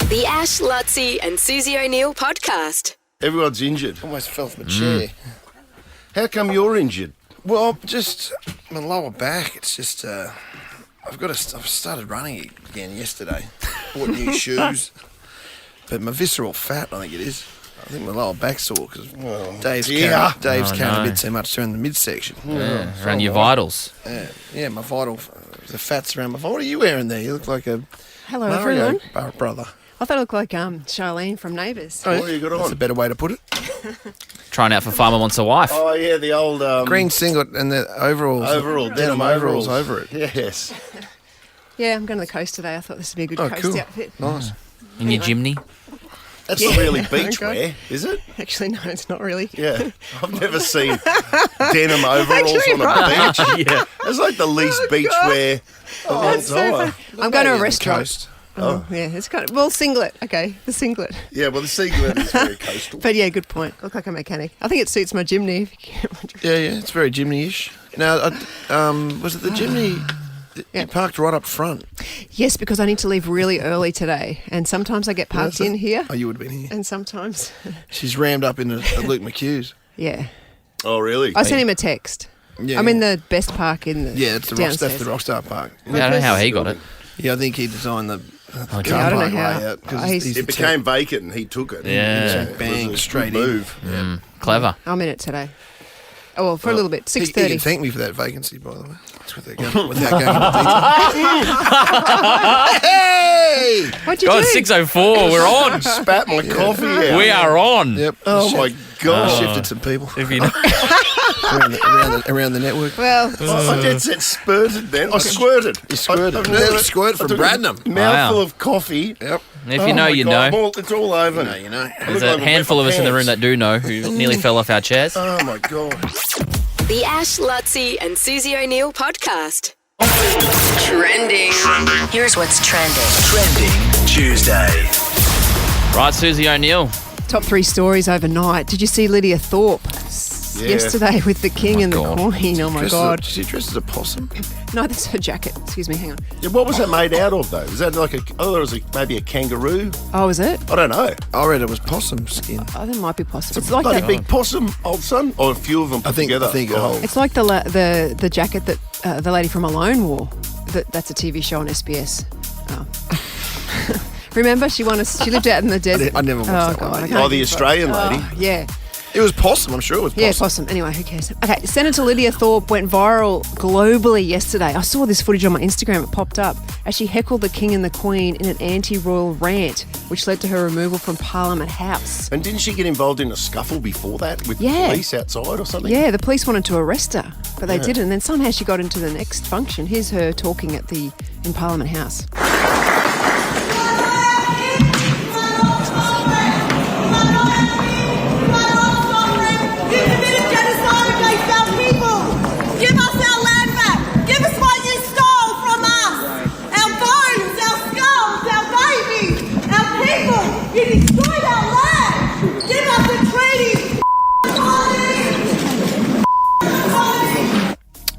The Ash, Luttsy and Susie O'Neill podcast. Everyone's injured. Almost fell from a chair. How come you're injured? Well, just my lower back. It's just I've started running again yesterday. Bought new shoes, but my visceral fat, I think it is. I think my lower back's sore because Dave's carrying a bit too much during the midsection. Yeah, around your vitals. Yeah, my the fat's around my. What are you wearing there? You look like a Hello, Mario everyone. brother. I thought it looked like Charlene from Neighbours. What have you got on? That's a better way to put it. Trying out for Farmer Wants a Wife. Oh, yeah, the old... Green singlet and the overalls. Denim overalls over it. Yes. Yeah, I'm going to the coast today. I thought this would be a good coast cool. outfit. Nice. In your chimney. That's not really beach wear, is it? Actually, no, it's not really. Yeah. I've never seen denim overalls on a beach. Yeah. It's like the least beach wear of all That's so time. funny. I'm going to a The restaurant. coast. Oh, yeah, it's kind of... Well, singlet. Okay, the singlet. Yeah, well, the singlet is very coastal. But yeah, good point. Look like a mechanic. I think it suits my gymney. Yeah, it's very Jimny-ish. Now, was it the Jimny? You parked right up front. Yes, because I need to leave really early today. And sometimes I get parked in here. Oh, you would have been here. And sometimes... She's rammed up into Luke McHugh's. Yeah. Oh, really? I sent him a text. Yeah. I'm in the best park in the It's the downstairs. Rockstar Park. I don't know how he got it. Yeah, I think he designed the car Yeah, I don't know park how. layout. 'cause He's- It became vacant and he took it. Yeah. It was Bang, a straight good in. move. Clever. I'm in it today. Oh, well, for a little bit. He 6:30. can thank me for that vacancy, by the way. That's without going into detail. Hey! What'd you God, do? 6:04. We're on. Spat my coffee out. We are on. Yep. Oh, my I God. shifted some people If you know. around the network. Well, I did said spurted then. I squirted. You squirted. I've Nearly squirted I from took a Bradnam. Mouthful Wow. of coffee. Yep. If you know, my you God, know. It's all over. You know. There's a handful of us in the room that do know who nearly fell off our chairs. Oh, my God. The Ash, Luttsy and Susie O'Neill podcast. Trending. Here's what's trending. Trending Tuesday. Right, Susie O'Neill. top 3 stories overnight. Did you see Lydia Thorpe yesterday with the king and the queen? Oh, my God. Did she dress as a possum? No, that's her jacket. Excuse me, hang on. Yeah, what was that made out of, though? Is that like a... Oh, there was maybe a kangaroo? Oh, is it? I don't know. I read it was possum skin. Oh, that might be possible. It's like Bloody that. big possum, old son? Or a few of them put together? I think a whole. It's like the jacket that the lady from Alone wore. That's a TV show on SBS. Oh. Remember, she lived out in the desert. I never watched that one. God, I lady. can't Oh, the keep Australian it. lady? Oh, yeah. It was possum, I'm sure it was possum. Yeah, possum. Anyway, who cares? Okay, Senator Lydia Thorpe went viral globally yesterday. I saw this footage on my Instagram. It popped up as she heckled the King and the Queen in an anti-royal rant, which led to her removal from Parliament House. And didn't she get involved in a scuffle before that with Yeah. police outside or something? Yeah, the police wanted to arrest her, but they didn't. And then somehow she got into the next function. Here's her talking in Parliament House.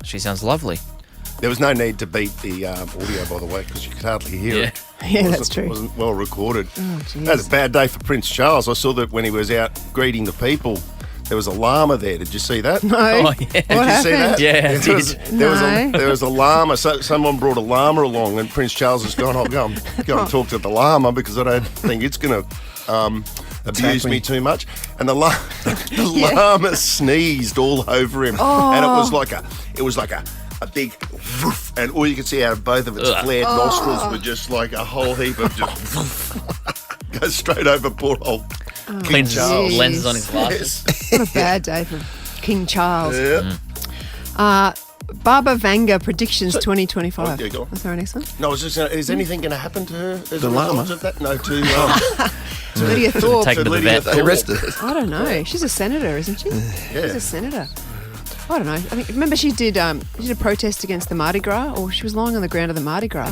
She sounds lovely. There was no need to beat the audio, by the way, because you could hardly hear it. Yeah, that's true. It wasn't well recorded. Oh, geez. That was a bad day for Prince Charles. I saw that when he was out greeting the people, there was a llama there. Did you see that? No. Oh, yeah. What Did you see happened? that? Yeah, I there was, did. there was a llama. So someone brought a llama along, and Prince Charles has gone, I'll go and talk to the llama because I don't think it's going to abuse me too much. And the llama sneezed all over him, and it was like a big woof, and all you could see out of both of its flared nostrils were just like a whole heap of just goes straight over poor old King Cleans Charles. his lenses on his glasses. What a bad day for King Charles. Yeah. Barbara Vanga predictions 2025. Oh, yeah, go on. That's our next one. No, I was just is anything going to happen to her as The a result llama? of that? No, to Lydia Thorpe. Take her to the Lydia vet. Thorpe. They arrested her. I don't know. She's a senator, isn't she? She's a senator. I don't know. I think, remember she did a protest against the Mardi Gras, or she was lying on the ground of the Mardi Gras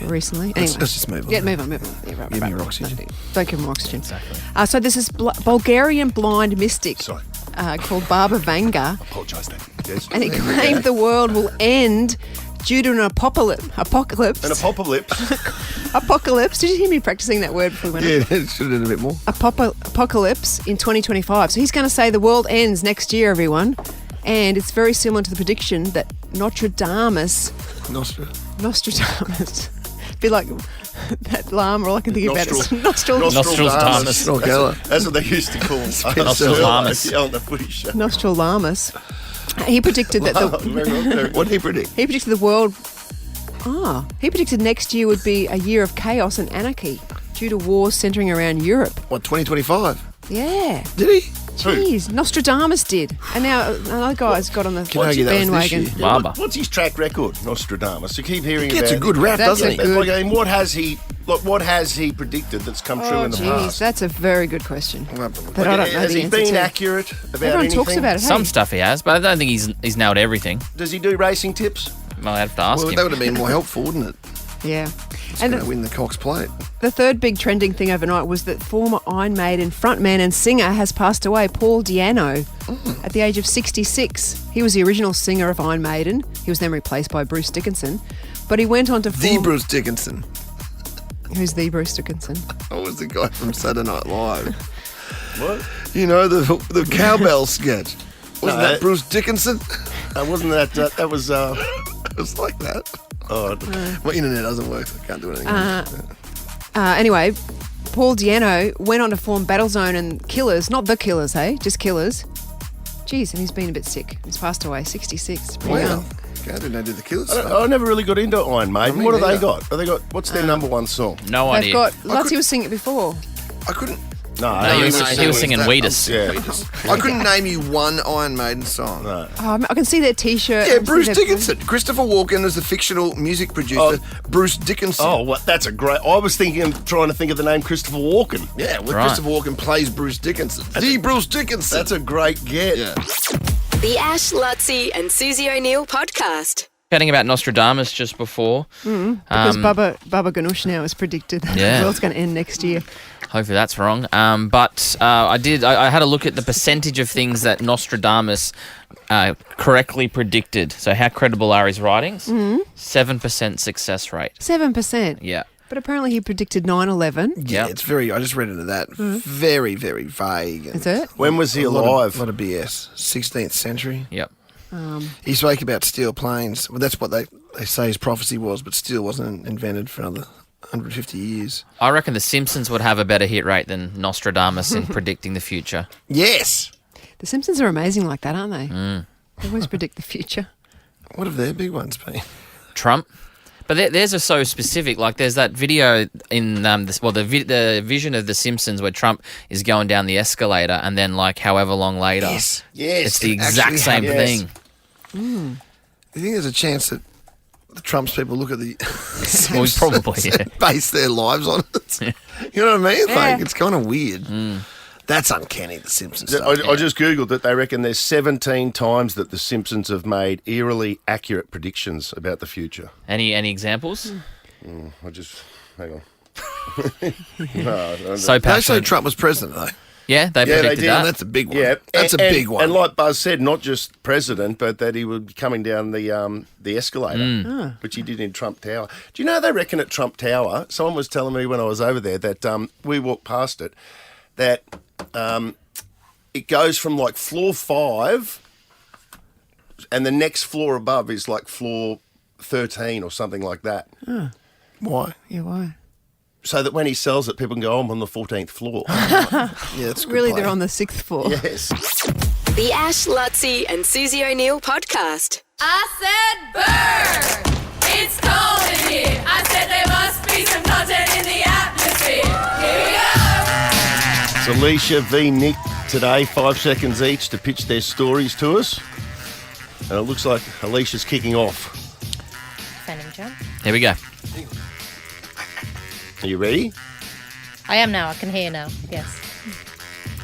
recently. Anyway, Let's just move on. Yeah, move on. Yeah, right, Give me your right. oxygen. Don't give him more oxygen. Exactly. So this is Bulgarian blind mystic Sorry. called Barbara Vanga, Apologise, Dave. Yes. and he claimed the world will end due to an apocalypse. An apocalypse. Apocalypse. Did you hear me practicing that word before we went on? Yeah, it should have done a bit more. Apocalypse in 2025. So he's going to say the world ends next year, everyone. And it's very similar to the prediction that Nostradamus. Be like that llama. All I can think about is Nostradamus. That's what they used to call Nostradamus. on the footy show. Nostradamus. He predicted that What did he predict? he predicted the world. He predicted next year would be a year of chaos and anarchy due to wars centering around Europe. What, 2025? Yeah. Did he? Jeez, Nostradamus did. And now another guy's got on the Can I argue that was this bandwagon. year? Barber. What's his track record, Nostradamus? You keep hearing He gets about a good rap, That's doesn't a he? good- I mean, what has he predicted that's come true in the past? That's a very good question. We'll have to look. But I don't know Has the he answer been to. accurate about Everyone anything? talks about it. Hey? Some stuff he has, but I don't think he's nailed everything. Does he do racing tips? Well, I'd have to ask Well, him. that would have been more helpful, wouldn't it? Yeah. It's And going to win the Cox Plate. the third big trending thing overnight was that former Iron Maiden frontman and singer has passed away, Paul Di'Anno, at the age of 66. He was the original singer of Iron Maiden. He was then replaced by Bruce Dickinson. But he went on to The form... Bruce Dickinson. Who's the Bruce Dickinson? I was the guy from Saturday Night Live. What? You know, the cowbell sketch. Wasn't No, that Bruce Dickinson? Wasn't that? That was. It was like that. Oh, My internet doesn't work, so I can't do anything. Anyway, Paul Di'Anno went on to form Battlezone and Killers. Not the Killers, hey? Just Killers. Jeez, and he's been a bit sick. He's passed away, 66. Pretty Wow. young. Okay, I didn't know do the killers. I never really got into Iron Maiden. Me What have they neither. got? Have they got? What's their number one song? No They've idea. got... Luttsy was singing it before. I couldn't. No, No, he was singing Wheatus. Yeah. I couldn't name you one Iron Maiden song. No. Oh, I can see their T-shirt. Yeah, I can see Bruce their- Dickinson. Christopher Walken is the fictional music producer. Bruce Dickinson. Oh, what? That's a great. I was trying to think of the name Christopher Walken. Yeah, well, Right. Christopher Walken plays Bruce Dickinson. The Bruce Dickinson. That's a great get. Yeah. The Ash, Luttsy, and Susie O'Neill podcast. Chatting about Nostradamus just before. Because Baba Ganoush now has predicted that Yeah. the world's going to end next year. Hopefully that's wrong. But I had a look at the percentage of things that Nostradamus correctly predicted. So how credible are his writings? 7% success rate. 7%. Yeah. But apparently he predicted 9/11. Yeah, Yep. it's very. I just read into that. Very, very vague. Is it? When was he A alive? lot of BS. 16th century. Yep. He spoke about steel planes. Well, that's what they say his prophecy was, but steel wasn't invented for another 150 years. I reckon The Simpsons would have a better hit rate than Nostradamus in predicting the future. Yes. The Simpsons are amazing like that, aren't they? They always predict the future. What have their big ones been? Trump. But theirs are so specific. Like there's that video in the vision of The Simpsons where Trump is going down the escalator and then like however long later, Yes. it's the It exact actually same happens. thing. Do you think there's a chance that the Trump's people look at the Well, probably, yeah. and base their lives on it? You know what I mean? Yeah. Like, it's kind of weird. That's uncanny, The Simpsons stuff. I just Googled that. They reckon there's 17 times that The Simpsons have made eerily accurate predictions about the future. Any examples? I just... Hang on. No, I don't- So They say passionate. Trump was president, though. Yeah, they Yeah, they predicted did. Oh, that. that's a big one. Yeah, That's a big one. And like Buzz said, not just president, but that he would be coming down the escalator, which he did in Trump Tower. Do you know they reckon at Trump Tower? Someone was telling me when I was over there that we walked past it, that it goes from like floor 5, and the next floor above is like floor 13 or something like that. Why? Yeah, why? So that when he sells it, people can go, oh, I'm on the 14th floor. Yeah, that's a good Really, play. they're on the 6th floor. Yes. The Ash, Luttsy, and Susie O'Neill podcast. I said burn! It's cold in here. I said there must be some content in the atmosphere. Here we go! It's Alicia v. Nick today, 5 seconds each to pitch their stories to us. And it looks like Alicia's kicking off. Defending champ. Here we go. Are you ready? I am now. I can hear now. Yes.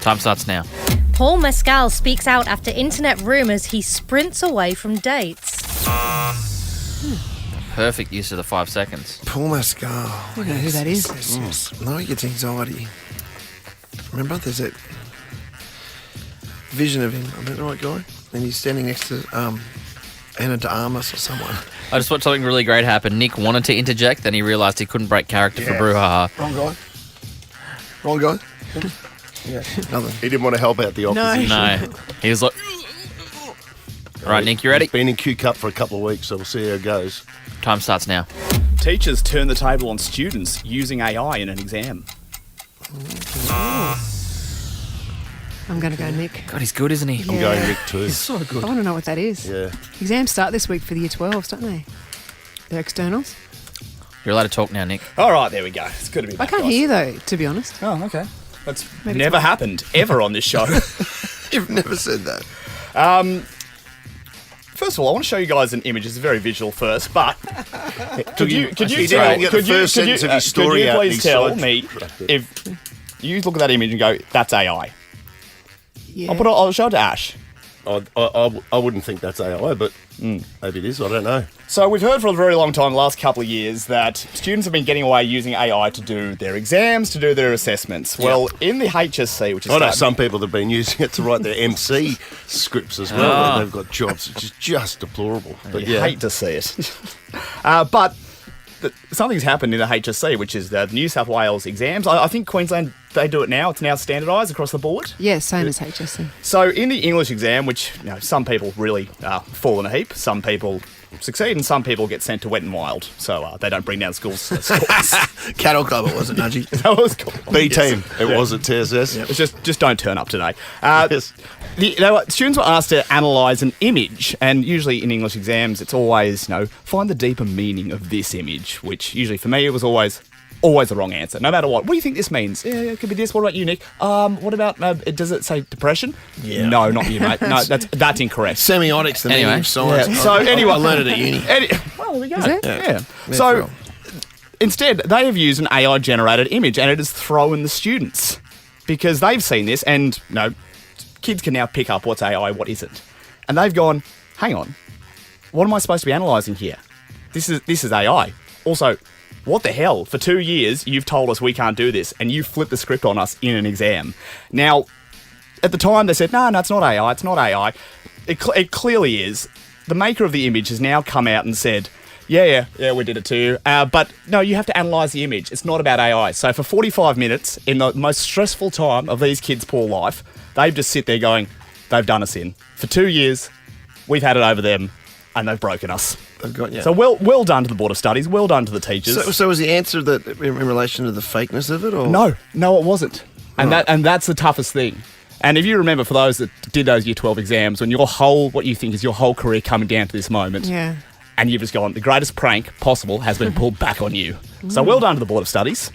Time starts now. Paul Mescal speaks out after internet rumours he sprints away from dates. Perfect use of the 5 seconds. Paul Mescal. I don't know who that is. Yes. No, he gets anxiety. Remember, there's that vision of him. I don't know what guy. And he's standing next to Anna de Armas or someone. I just watched something really great happen. Nick wanted to interject, then he realised he couldn't break character for brouhaha. Wrong guy. Yeah, nothing. He didn't want to help out the opposition. No. He was like... All right, Nick, you ready? He's been in Q Cup for a couple of weeks, so we'll see how it goes. Time starts now. Teachers turn the table on students using AI in an exam. I'm going to go Nick. God, he's good, isn't he? I'm going Nick too. He's so good. I want to know what that is. Yeah. Exams start this week for the Year 12s, don't they? They're externals. You're allowed to talk now, Nick. All right, there we go. It's good to be I back, can't guys. hear though, to be honest. Oh, okay. That's Maybe never it's happened ever on this show. You've never said that. First of all, I want to show you guys an image. It's very visual first, but could you He didn't even get the first sentence of his story out. Could you and please he tell side- me if you look at that image and go, that's AI? Yeah. I'll show it to Ash. I wouldn't think that's AI, but maybe it is. I don't know. So we've heard for a very long time, the last couple of years, that students have been getting away using AI to do their exams, to do their assessments. Well, in the HSC, which is I know some people have been using it to write their MC scripts as well. When they've got jobs, which is just deplorable. But you hate to see it. But something's happened in the HSC, which is the New South Wales exams. I think Queensland, they do it now. It's now standardised across the board. Yeah, same as HSC. So in the English exam, which some people really fall in a heap, some people succeed, and some people get sent to Wet and Wild, so they don't bring down schools scores. Cattle Club, it wasn't, Nudgy. That was cool. B team. It was at TSS. It's just don't turn up today. Yes. Students were asked to analyse an image, and usually in English exams, it's always, find the deeper meaning of this image, which usually for me, it was always the wrong answer, no matter what. What do you think this means? Yeah, it could be this. What about you, Nick? What about, does it say depression? Yeah. No, not you, mate. No, that's incorrect. Semiotics, the meaning Anyway. of science. Yeah. So anyway, I learned it at uni. Well, there we go. Is it? Yeah. for So real. instead, they have used an AI-generated image, and it has thrown the students because they've seen this, and kids can now pick up what's AI, what isn't, and they've gone, hang on, what am I supposed to be analysing here? This is AI. Also, what the hell? For 2 years, you've told us we can't do this, and you flipped the script on us in an exam. Now, at the time, they said, no, it's not AI, it's not AI. It clearly is. The maker of the image has now come out and said, yeah, we did it too. But no, you have to analyse the image. It's not about AI. So for 45 minutes, in the most stressful time of these kids' poor life, they've just sit there going, they've done us in. For 2 years, we've had it over them, and they've broken us. They've got, So well done to the Board of Studies, well done to the teachers. So was the answer that in relation to the fakeness of it, or No, it wasn't. And that's the toughest thing. And if you remember, for those that did those Year 12 exams, when what you think is your whole career coming down to this moment, Yeah. and you've just gone, the greatest prank possible has been pulled back on you. So well done to the Board of Studies.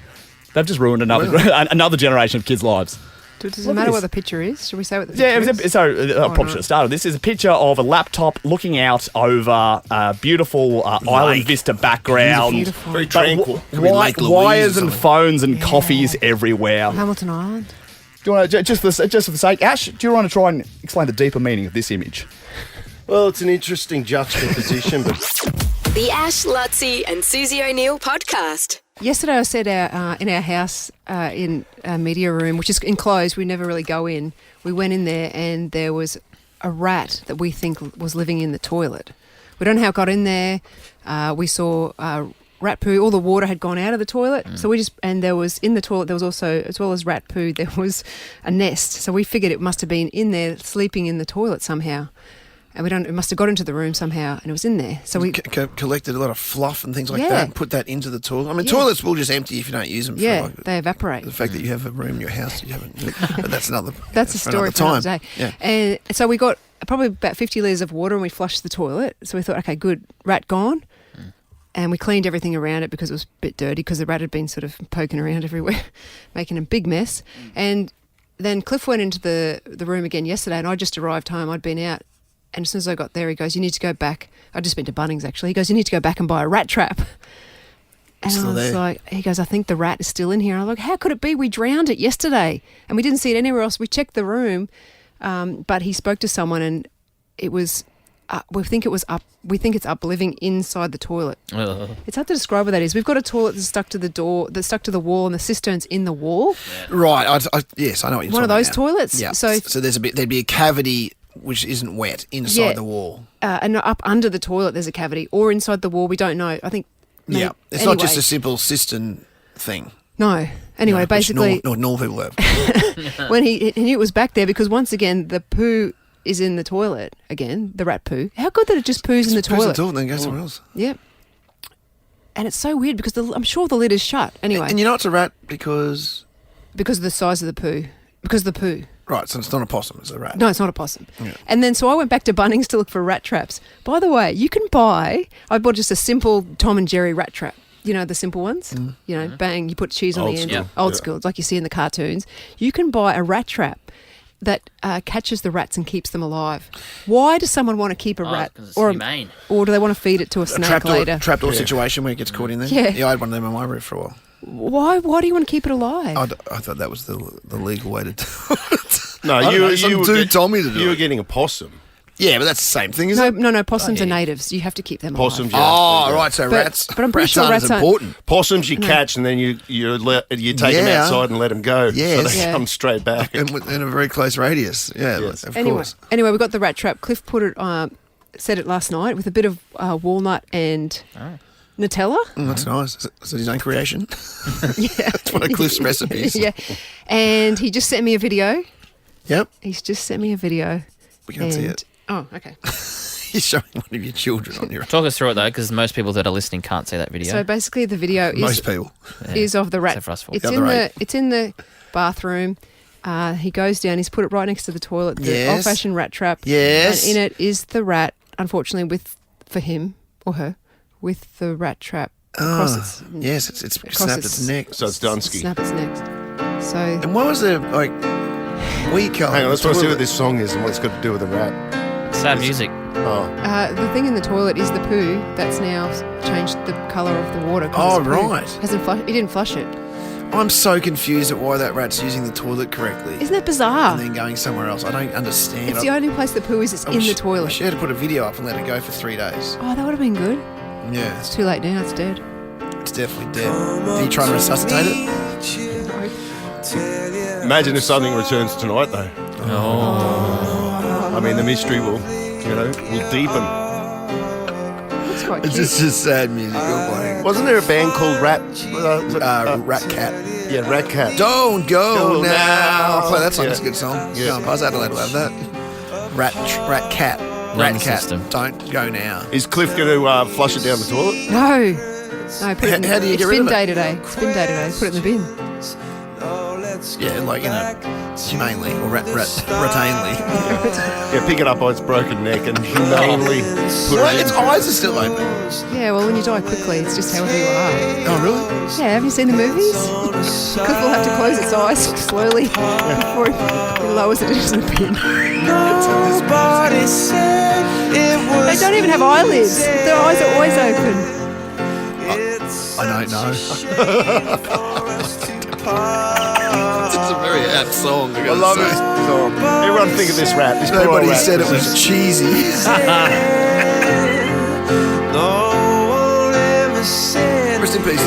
They've just ruined another generation of kids' lives. Does it Look at matter this. what the picture is? Should we say what the Yeah, picture is? I probably should have started. This is a picture of a laptop looking out over a beautiful island vista background. Beautiful. Very But tranquil. Could be Lake Louise wires or and something. phones and coffees everywhere. Hamilton Island. Do you want to, just for the sake, Ash, do you want to try and explain the deeper meaning of this image? Well, it's an interesting juxtaposition, but The Ash, Luttsy, and Susie O'Neill podcast. Yesterday I said in our house in a media room, which is enclosed, we never really go in. We went in there and there was a rat that we think was living in the toilet. We don't know how it got in there. We saw rat poo. All the water had gone out of the toilet. So there was in the toilet, there was also, as well as rat poo, there was a nest. So we figured it must have been in there sleeping in the toilet somehow. And it must have got into the room somehow, and it was in there. So we collected a lot of fluff and things like Yeah. that, and put that into the toilet. I mean, toilets will just empty if you don't use them. yeah, For they evaporate. the fact that you have a room in your house that you haven't. But that's another. That's a for story for another time. day. Yeah. And so we got probably about 50 litres of water and we flushed the toilet. So we thought, okay, good, rat gone. And we cleaned everything around it because it was a bit dirty because the rat had been sort of poking around everywhere, making a big mess. And then Cliff went into the room again yesterday and I just arrived home. I'd been out. And as soon as I got there, he goes, you need to go back. I'd just been to Bunnings, actually. He goes, you need to go back and buy a rat trap. And Still I was there. like, he goes, I think the rat is still in here. I'm like, how could it be? We drowned it yesterday. And we didn't see it anywhere else. We checked the room, but he spoke to someone and it was, we think it's up living inside the toilet. It's hard to describe what that is. We've got a toilet that's stuck to the door, that's stuck to the wall, and the cistern's in the wall. Right. Yes, I know what you're One of talking those about. toilets. Yeah. So there'd be a cavity which isn't wet inside the wall. And up under the toilet there's a cavity, or inside the wall, we don't know. I think. Yeah, it's not just a simple cistern thing. No. Anyway, basically, normal people have. when he knew it was back there because once again the poo is in the toilet again, the rat poo. How good that it just poos in the toilet. And then goes somewhere else. Yep. And it's so weird because I'm sure the lid is shut. Anyway. And you know it's a rat because of the size of the poo. Because of the poo. Right, so it's not a possum, it's a rat. No, it's not a possum. Yeah. And then so I went back to Bunnings to look for rat traps. By the way, you can buy, I bought just a simple Tom and Jerry rat trap. You know, the simple ones? You know, bang, you put cheese on the end. School. Old school. It's like you see in the cartoons. You can buy a rat trap that catches the rats and keeps them alive. Why does someone want to keep a rat? Because it's humane. Or do they want to feed it to a snake later? Trapdoor situation where it gets caught in there? Yeah. I had one of them in my roof for a while. Why do you want to keep it alive? I thought that was the legal way to do it. No, some dude told me to do it. You were getting a possum. Yeah, but that's the same thing, isn't it? No, possums are natives. You have to keep them alive. Possums, Oh, right, so rats. But I'm pretty rats sure aren't rats as aren't- important. Possums you catch and then you take them outside and let them go. Yes. So they come straight back. In a very close radius. Yeah, Yes. of Anyway, course. we got the rat trap. Cliff put it, said it last night with a bit of walnut and Nutella. That's nice. Is it his own creation? Yeah, It's one of Cliff's recipes. yeah, and he just sent me a video. Yep. He's just sent me a video. We can't see it. Oh, okay. You're showing one of your children on your... Talk us through it though, because most people that are listening can't see that video. So basically, the video Most people. is of the rat. Except for us four. It's in the bathroom. He goes down. He's put it right next to the toilet. The Yes. old-fashioned rat trap. Yes. And in it is the rat. Unfortunately, for him or her, with the rat trap across its. Yes, it's snapped its neck. So it's Dunsky. Snap its neck. So And what was the, we can't... Hang on, let's see what this song is and what it's got to do with the rat. Sad music. Oh. the thing in the toilet is the poo that's now changed the colour of the water. 'cause Oh, it's poo. right. Hasn't he didn't flush it. I'm so confused at why that rat's using the toilet correctly. Isn't that bizarre? And then going somewhere else. I don't understand. It's the only place the poo is. It's in the toilet. She had to put a video up and let it go for 3 days. Oh, that would have been good. Yeah, It's too late now. It's dead. it's definitely dead. Are you trying to resuscitate it? Imagine if something returns tonight, though. Oh. I mean, the mystery will deepen. It's quite It's cute. just sad music you're playing. Wasn't there a band called Rat? Rat Cat. Yeah, Rat Cat. Don't go Go now. now. Play that song. Yeah. It's a good song. Yeah. Yeah. Buzz Adelaide will have that. Rat Cat. Not Rat in the Cat. system. Don't go now. Is Cliff going to flush it down the toilet? No. Put it in, How do you it's get rid bin of it? day today. It's bin day today. Put it in the bin. Yeah, like humanely or retainly. Yeah, pick it up by its broken neck and humanely put What? it in. Its eyes are still open. Yeah, well, when you die quickly, it's just however you are. Oh, really? Yeah, have you seen the movies? Cliff will have to close its eyes slowly before he lowers it into the bin. They don't even have eyelids. Their eyes are always open. I don't know. It's a very apt song. I love it. Everyone think of this rat. This poor Nobody rat. said it was cheesy. Rest in peace.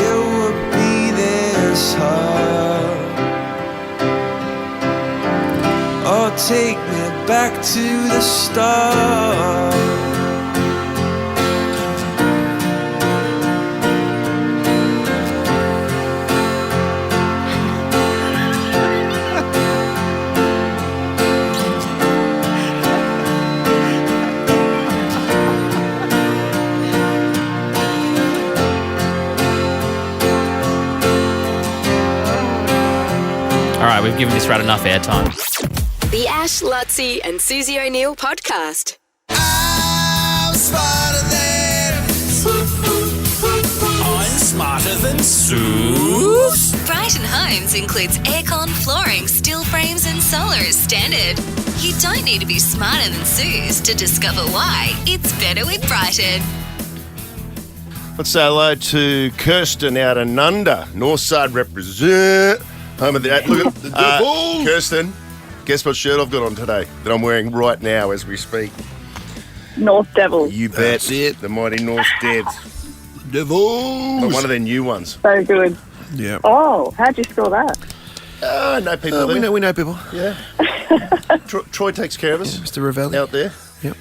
Oh, take me back to the start. All right, we've given this rat enough airtime. The Ash, Luttsy and Susie O'Neill podcast. I'm smarter than Suse. Brighton Homes includes aircon, flooring, steel frames, and solar as standard. You don't need to be smarter than Suse to discover why it's better with Brighton. Let's say hello to Kirsten out of Nunda. Northside represent. Home of the... Look at the Devils. Kirsten, guess what shirt I've got on today that I'm wearing right now as we speak? North Devils. You bet. That's it. The mighty North Devs. Devils. But one of their new ones. So good. Yeah. Oh, how'd you score that? know people there. We know people. Yeah. Troy takes care of us. Mr. Ravelli. Out there. Yep.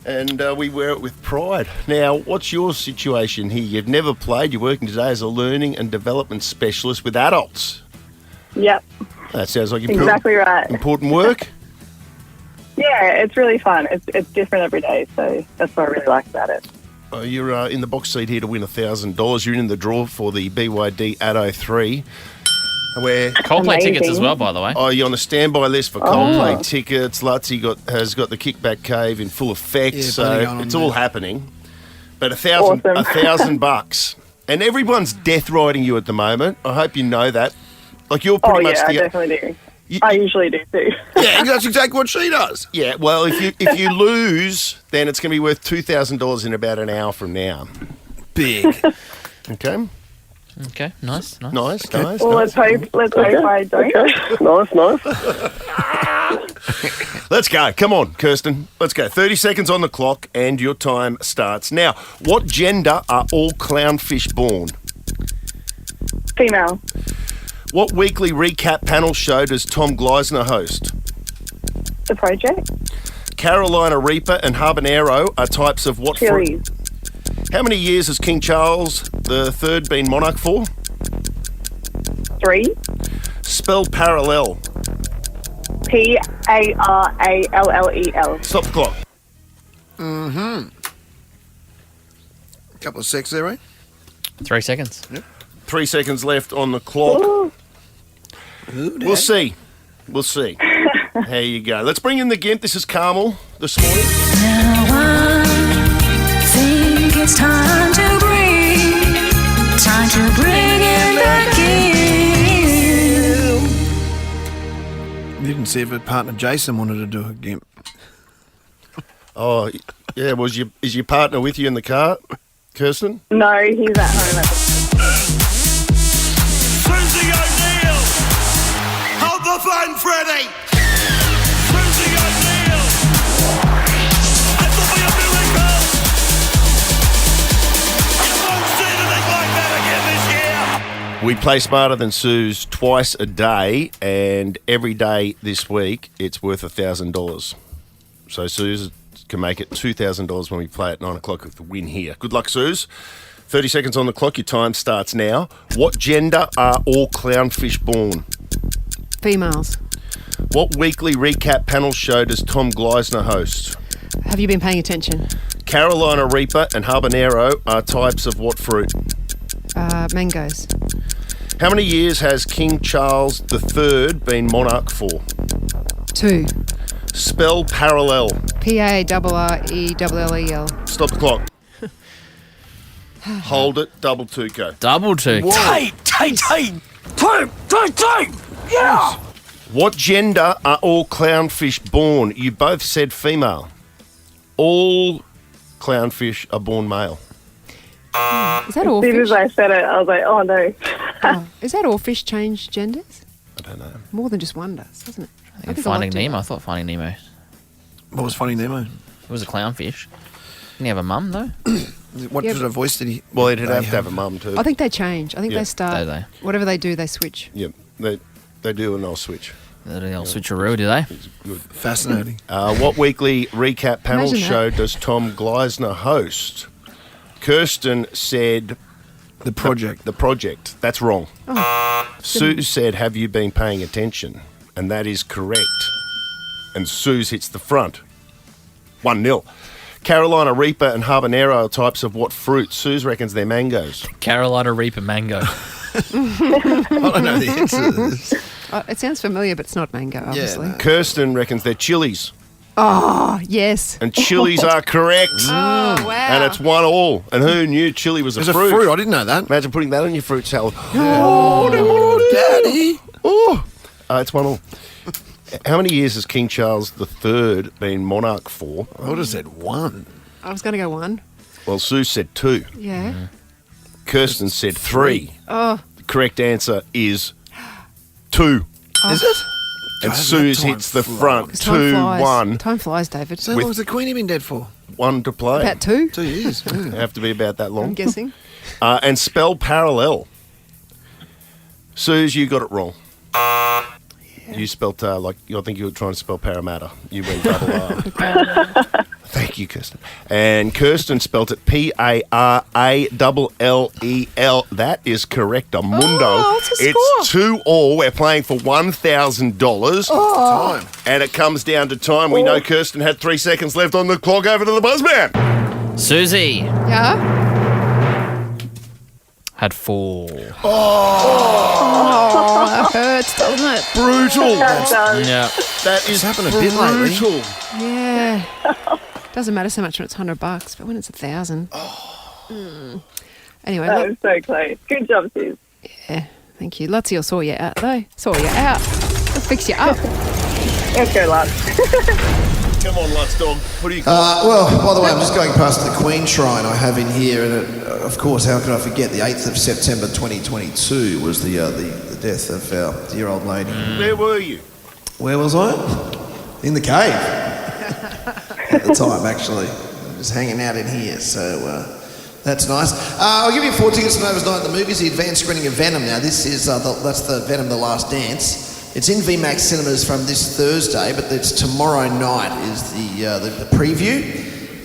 And we wear it with pride. Now, what's your situation here? You've never played. You're working today as a learning and development specialist with adults. Yep. That sounds like Exactly right. important work. Yeah, it's really fun. It's different every day, so that's what I really like about it. You're in the box seat here to win $1,000. You're in the draw for the BYD Atto 3. Where Coldplay tickets as well, by the way. Oh, you're on the standby list for Coldplay tickets. Luttsy has got the Kickback Cave in full effect, so it's all happening. But $1,000, and everyone's death riding you at the moment. I hope you know that. Like you're pretty much. I definitely do. I usually do too. Yeah, that's exactly what she does. Yeah, well, if you lose, then it's going to be worth $2,000 in about an hour from now. Big. Okay. Okay, nice. Well, let's hope I don't. Nice. Let's go. Come on, Kirsten. Let's go. 30 seconds on the clock and your time starts now. What gender are all clownfish born? Female. What weekly recap panel show does Tom Gleisner host? The Project. Carolina Reaper and Habanero are types of what fruit? Chilies. How many years has King Charles III been monarch for? 3. Spell parallel. Parallel. Stop the clock. A couple of secs there, right? 3 seconds. Yep. 3 seconds left on the clock. Ooh. We'll see. There you go. Let's bring in the Gimp. This is Carmel this morning. Now I think it's time to bring in the Gimp. Didn't see if her partner Jason wanted to do a Gimp. Oh, yeah. Is your partner with you in the car, Kirsten? No, he's at home at the Susie O'Neill! Hold the phone, Freddie! Susie O'Neill! It will be a miracle! You won't see anything like that again this year! We play Smarter Than Suze twice a day, and every day this week it's worth $1,000. So Suze can make it $2,000 when we play at 9 o'clock with the win here. Good luck, Suze. 30 seconds on the clock. Your time starts now. What gender are all clownfish born? Females. What weekly recap panel show does Tom Gleisner host? Have you been paying attention? Carolina Reaper and Habanero are types of what fruit? Mangoes. How many years has King Charles III been monarch for? 2. Spell parallel. Parrellel. Stop the clock. Hold it. Double two, go. Double two. Tape! Yeah! What gender are all clownfish born? You both said female. All clownfish are born male. Is that all As soon as fish? I said it, I was like, oh no. Is that all fish change genders? I don't know. More than just one does, doesn't it? I think I Finding like Nemo. I thought Finding Nemo. What was Finding Nemo? It was a clownfish. Didn't he have a mum, though? What Yeah, sort of voice did he? Well, he'd have to have a mum too. I think they change. I think Yeah. they start. Do they? Whatever they do, they switch. Yep, they do and they'll switch. They'll switcheroo, do they? Good. Fascinating. What weekly recap panel Imagine that. show does Tom Gleisner host? Kirsten said The Project. The Project. That's wrong. Oh. Sue said, have you been paying attention? And that is correct. And Suze hits the front. 1-0. Carolina Reaper and Habanero are types of what fruit? Suze reckons they're mangoes. Carolina Reaper mango. I don't know the answer to this. It sounds familiar, but it's not mango, obviously. no. Kirsten reckons they're chilies. Oh, yes. And chilies are correct. Oh, wow. And it's 1-1. And who knew chili was a There's fruit? a fruit. I didn't know that. Imagine putting that on your fruit salad. Oh, Daddy. Oh. It's 1-1. How many years has King Charles III been monarch for? I would have said 1. I was going to go 1. Well, Sue said 2. Yeah. Kirsten said 3. Oh. The correct answer is 2. Is it? And God, Suze that time hits the flies. front. 'Cause 2-1. Time flies, David. So how long has the Queenie been dead for? 1 to play. About 2, 2 years. Have to be about that long. I'm guessing. And spell parallel. Suze, you got it wrong. You spelt I think you were trying to spell Parramatta. You went double R. Thank you, Kirsten. And Kirsten spelt it Parallel. That is correct, Mundo. Oh, It's 2-2. We're playing for $1,000. Oh. Time. And it comes down to time. We know Kirsten had 3 seconds left on the clock. Over to the buzzman. Susie Yeah? had 4. Oh, that hurts, doesn't it? Brutal. That does. Yeah. That is happened a bit lately. brutal. Yeah. Doesn't matter so much when it's $100, but when it's 1,000. Anyway, That was so close. Good job, Suze. yeah, thank you. Luttsy will sort you out, though. Sort you out. We'll fix you up. Let's go, Lutz. Come on, Lutz Dog. What do you got? Well, by the way, I'm just going past the Queen Shrine I have in here, and of course, how could I forget? The 8th of September 2022 was the death of our dear old lady. Where were you? Where was I? In the cave. At the time, actually. Just hanging out in here, so that's nice. I'll give you 4 tickets to Nova's Night at the Movies, the advanced screening of Venom. Now, this is that's the Venom: The Last Dance. It's in VMAX cinemas from this Thursday, but it's tomorrow night is the preview,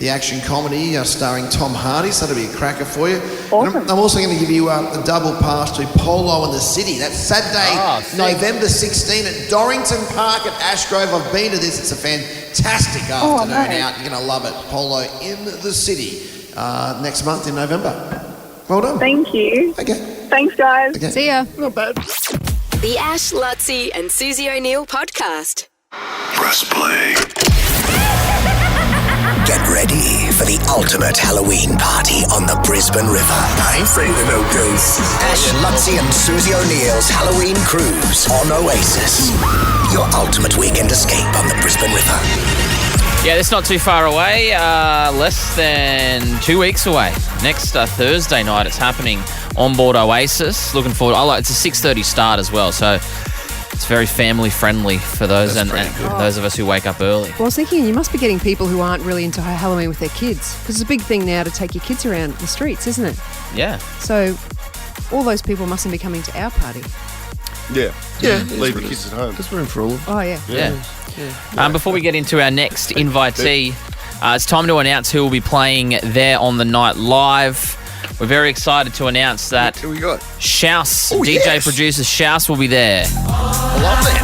the action comedy starring Tom Hardy, so that'll be a cracker for you. Awesome. I'm also going to give you a double pass to Polo in the City. That's Saturday, November 16 at Dorrington Park at Ashgrove. I've been to this. It's a fantastic afternoon nice. out. You're going to love it. Polo in the City next month in November. Well done. Thank you. Okay. Thanks, guys. Okay. See ya. Not bad. The Ash, Luttsy and Susie O'Neill podcast. Press play. Get ready for the ultimate Halloween party on the Brisbane River. I ain't afraid of no ghosts. Ash, Luttsy and Susie O'Neill's Halloween cruise on Oasis. Your ultimate weekend escape on the Brisbane River. Yeah, it's not too far away. Less than 2 weeks away. Next Thursday night, it's happening on board Oasis. Looking forward. It's a 6:30 start as well, so it's very family friendly for those and those of us who wake up early. Well, I was thinking you must be getting people who aren't really into Halloween with their kids, because it's a big thing now to take your kids around the streets, isn't it? Yeah. So all those people mustn't be coming to our party. Yeah. Yeah. Leave the kids at home. There's room for all of them. Oh, yeah. Yeah. Before we get into our next invitee, it's time to announce who will be playing there on the night live. We're very excited to announce that Who we got? Suse, DJ producer Suse will be there. I love that.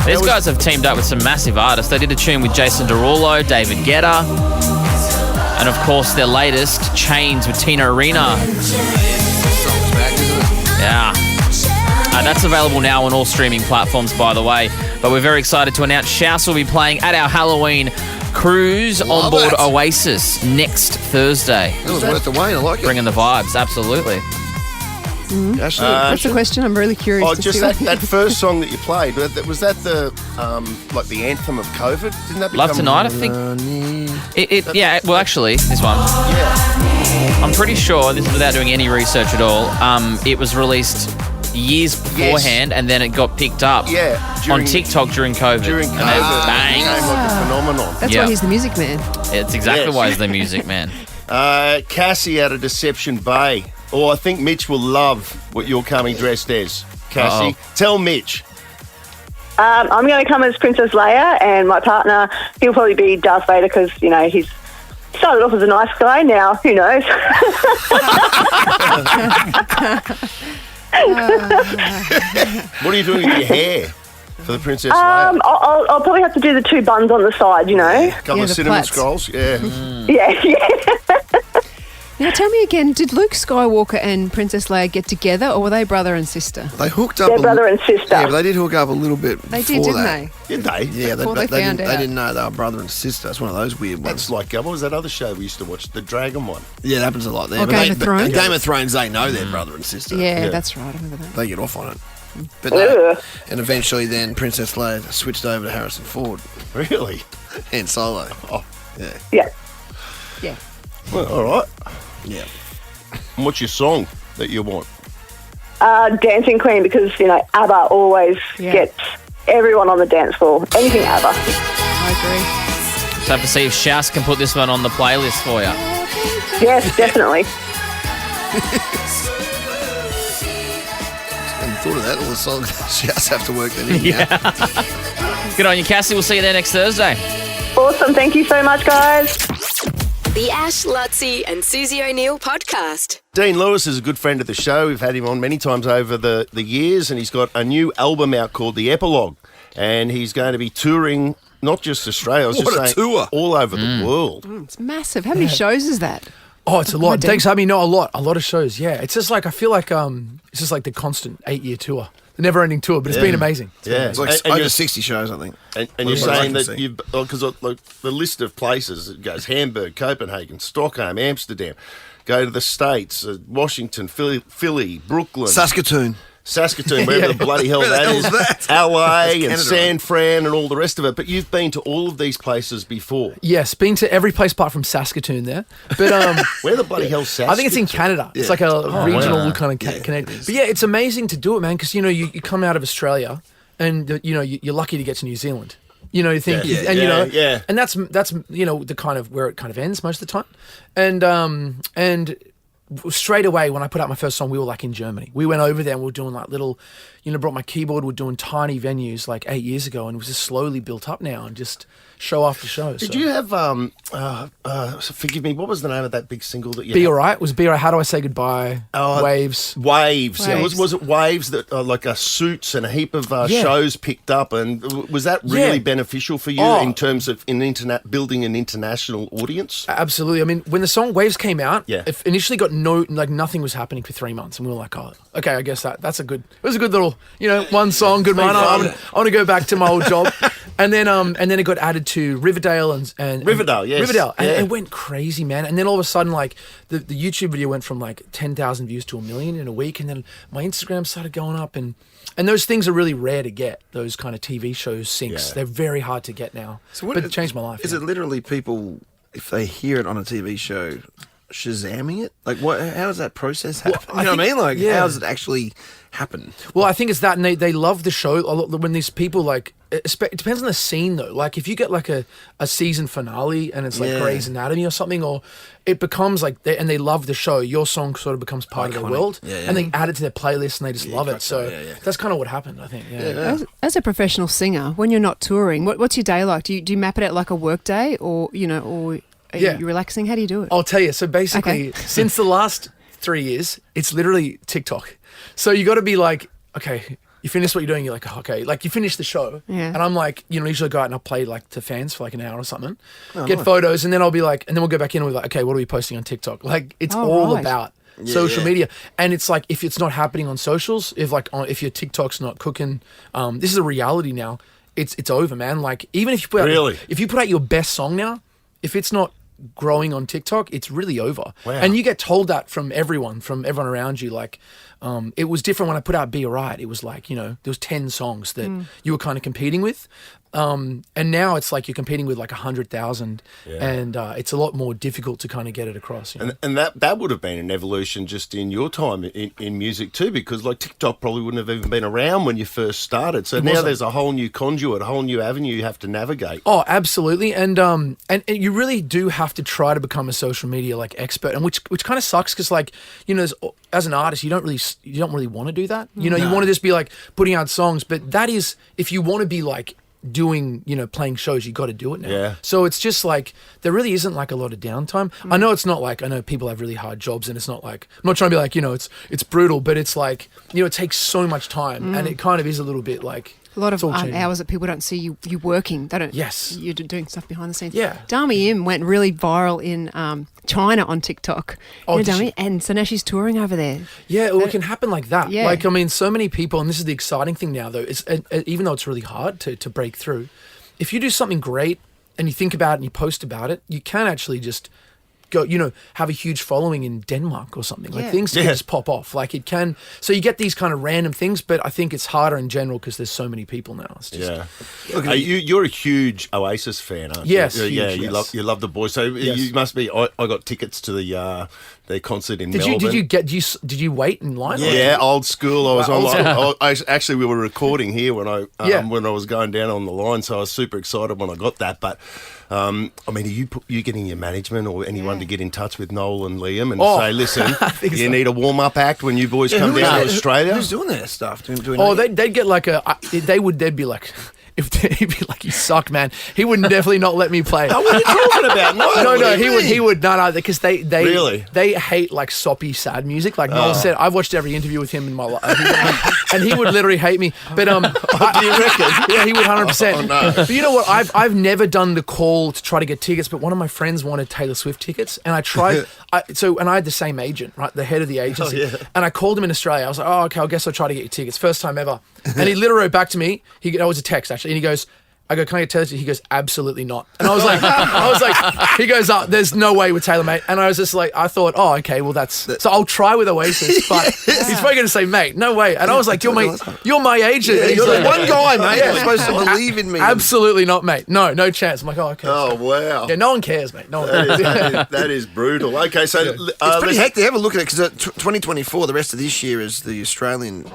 These guys have teamed up with some massive artists. They did a tune with Jason Derulo, David Guetta, and of course their latest, Chains with Tina Arena. Song's back, isn't it? Yeah. That's available now on all streaming platforms, by the way. But we're very excited to announce Suse will be playing at our Halloween cruise on board it. Oasis next Thursday. That was worth the wait. I like it. Bringing the vibes, absolutely. Ashley, What's the question? I'm really curious to just see what that first song that you played, was that the the anthem of COVID? Didn't that Love become... Tonight, I think. Yeah, well, actually, this one. Yeah. I'm pretty sure, this is without doing any research at all, it was released years beforehand, and then it got picked up on TikTok during COVID. During And COVID, it it bang. became like a phenomenon. That's why he's the music man. It's exactly why he's the music man. Cassie out of Deception Bay. Oh, I think Mitch will love what you're coming dressed as. Cassie, tell Mitch. I'm going to come as Princess Leia, and my partner, he'll probably be Darth Vader because, he's started off as a nice guy. Now, who knows? What are you doing with your hair for the Princess Leia? I'll probably have to do the 2 buns on the side, A couple of the cinnamon plaits. scrolls, yeah. Yeah. Now, tell me again, did Luke Skywalker and Princess Leia get together, or were they brother and sister? They hooked up. They're brother and sister. Yeah, but they did hook up a little bit. They before did, didn't that. they? Did they? Yeah, Before they found out. They didn't know they were brother and sister. It's one of those weird ones. That's like, what was that other show we used to watch? The Dragon one. Yeah, it happens a lot there. Or Game of Thrones? Game of Thrones, they know they're brother and sister. Yeah, that's right. I remember that. They get off on it. But no. And eventually then Princess Leia switched over to Harrison Ford. Really? And Solo. Oh. Yeah. Yeah. Yeah. Well, all right. Yeah. And what's your song that you want? Dancing Queen, because, ABBA always gets everyone on the dance floor. Anything ABBA. I agree. So I have to see if Suse can put this one on the playlist for you. Yes, definitely. thought of that. All the songs just have to work that in. Yeah. Good on you, Cassie. We'll see you there next Thursday. Awesome. Thank you so much, guys. The Ash, Luttsy and Susie O'Neill podcast. Dean Lewis is a good friend of the show. We've had him on many times over the years, and he's got a new album out called The Epilogue. And he's going to be touring not just Australia, I was just saying, all over the world. It's massive. How many shows is that? Oh, it's a lot. Thanks. I mean, no, a lot of shows. Yeah, it's just like I feel like it's just like the constant 8-year tour, the never-ending tour. But it's been amazing. It's like over 60 shows, I think. And you're saying that you've because like the list of places it goes Hamburg, Copenhagen, Stockholm, Amsterdam, go to the States, Washington, Philly, Brooklyn, Saskatoon, wherever the bloody hell that is, LA and San Fran and all the rest of it. But you've been to all of these places before. Yes, been to every place apart from Saskatoon there. But where the bloody hell's Saskatoon? I think it's in Canada. Yeah. It's like a regional kind of Canadian. But yeah, it's amazing to do it, man, because, you come out of Australia and, you're lucky to get to New Zealand. You think, and that's the kind of where it kind of ends most of the time. And straight away when I put out my first song, we were like in Germany. We went over there and we were doing like little, brought my keyboard. We're doing tiny venues like 8 years ago, and it was just slowly built up now and just show after show. Did you have, forgive me, what was the name of that big single that you Be had? Alright? Was Be Alright? How Do I Say Goodbye? Waves. Yeah. Was it Waves that like Suits and a heap of shows picked up, and was that really beneficial for you in terms of building an international audience? Absolutely. I mean, when the song Waves came out, it initially got nothing was happening for 3 months, and we were like, oh, okay, I guess it was a good little, one song, good one. I want to go back to my old job. And then it got added to Riverdale and Riverdale, yes. Riverdale. And it went crazy, man. And then all of a sudden, like, the YouTube video went from like 10,000 views to 1 million in a week. And then my Instagram started going up. And those things are really rare to get, those kind of TV shows syncs. They're very hard to get now. But it changed my life. Is it literally people, if they hear it on a TV show, Shazamming it? Like, how does that process happen? Well, you know what I mean? Like, how does it actually happen? Well, I think it's that, and they love the show. When these people, like, it depends on the scene, though. Like, if you get, like, a season finale, and it's, like, Grey's Anatomy or something, or it becomes, like, and they love the show, your song sort of becomes part of their world, and they add it to their playlist, and they just love it. So that's kind of what happened, I think. As a professional singer, when you're not touring, what's your day like? Do you map it out like a work day, or, or... Are you relaxing? How do you do it? I'll tell you. So basically, since the last 3 years, it's literally TikTok. So you got to be like, okay, you finish what you're doing, you're like, oh, okay. Like, you finish the show, and I'm like, usually go out and I'll play like to fans for like an hour or something, get photos, and then I'll be like, and then we'll go back in and we're like, okay, what are we posting on TikTok? Like, it's all about social media. And it's like, if it's not happening on socials, if your TikTok's not cooking, this is a reality now. It's over, man. Like, even if you put out your best song now, if it's not growing on TikTok, it's really over. Wow. And you get told that from everyone around you. Like, it was different when I put out Be Alright. It was like, there was 10 songs that you were kind of competing with. And now it's like you're competing with like 100,000, and it's a lot more difficult to kind of get it across. And that would have been an evolution just in your time in music too, because like TikTok probably wouldn't have even been around when you first started. So now there's a whole new conduit, a whole new avenue you have to navigate. Oh, absolutely. And you really do have to try to become a social media like expert, and which kind of sucks because like as an artist you don't really want to do that. You want to just be like putting out songs, but that is if you want to be like doing, playing shows, you got to do it now. Yeah. So it's just like, there really isn't like a lot of downtime. I know it's not like, I know people have really hard jobs and it's not like, I'm not trying to be like, it's brutal, but it's like, it takes so much time and it kind of is a little bit like, a lot of hours that people don't see you working. They don't. Yes. You're doing stuff behind the scenes. Yeah. Dami Im went really viral in China on TikTok. Oh, Dami, and so now she's touring over there. Yeah, well, it can happen like that. Yeah. Like, I mean, so many people, and this is the exciting thing now, though, is even though it's really hard to break through, if you do something great and you think about it and you post about it, you can actually just go, have a huge following in Denmark or something. Like things can just pop off. Like it can. So you get these kind of random things, but I think it's harder in general because there's so many people now. It's just, Look, you're a huge Oasis fan, aren't you? Yes. You love the boys. So you must be. I got tickets to their concert in Did Melbourne. did you wait in line? Yeah, old school. I was Old on. school. Actually, we were recording here when I was going down on the line, so I was super excited when I got that. But I mean, are you getting your management or anyone to get in touch with Noel and Liam and say, listen, you need a warm up act when you boys come down to Australia? Who's doing that stuff? They'd get like they'd be like. If he'd be like, you suck, man. He would definitely not let me play. Oh, what are you talking about? No, he would not, because they Really? they hate like soppy, sad music. Like Noel said, I've watched every interview with him in my life, and he would literally hate me. But do you reckon? Yeah, he would 100%. Oh, no. But you know what? I've never done the call to try to get tickets. But one of my friends wanted Taylor Swift tickets, and I tried. And I had the same agent, right, the head of the agency, and I called him in Australia. I was like, okay, I guess I'll try to get your tickets. First time ever. And he literally wrote back to me. That was a text actually, and he goes, I go, can I get Taylor? He goes, absolutely not. And I was like, he goes, there's no way with Taylor, mate. And I was just like, I thought, okay, well so I'll try with Oasis, but he's probably going to say, mate, no way. And I was like, you're my agent. Yeah, you're like, the one guy, mate. You're supposed to believe in me. Absolutely not, mate. No chance. I'm like, okay. Oh, wow. Yeah, no one cares, mate. No one cares. That is brutal. Okay, so it's pretty hectic. Have a look at it, because 2024, the rest of this year is the Australian.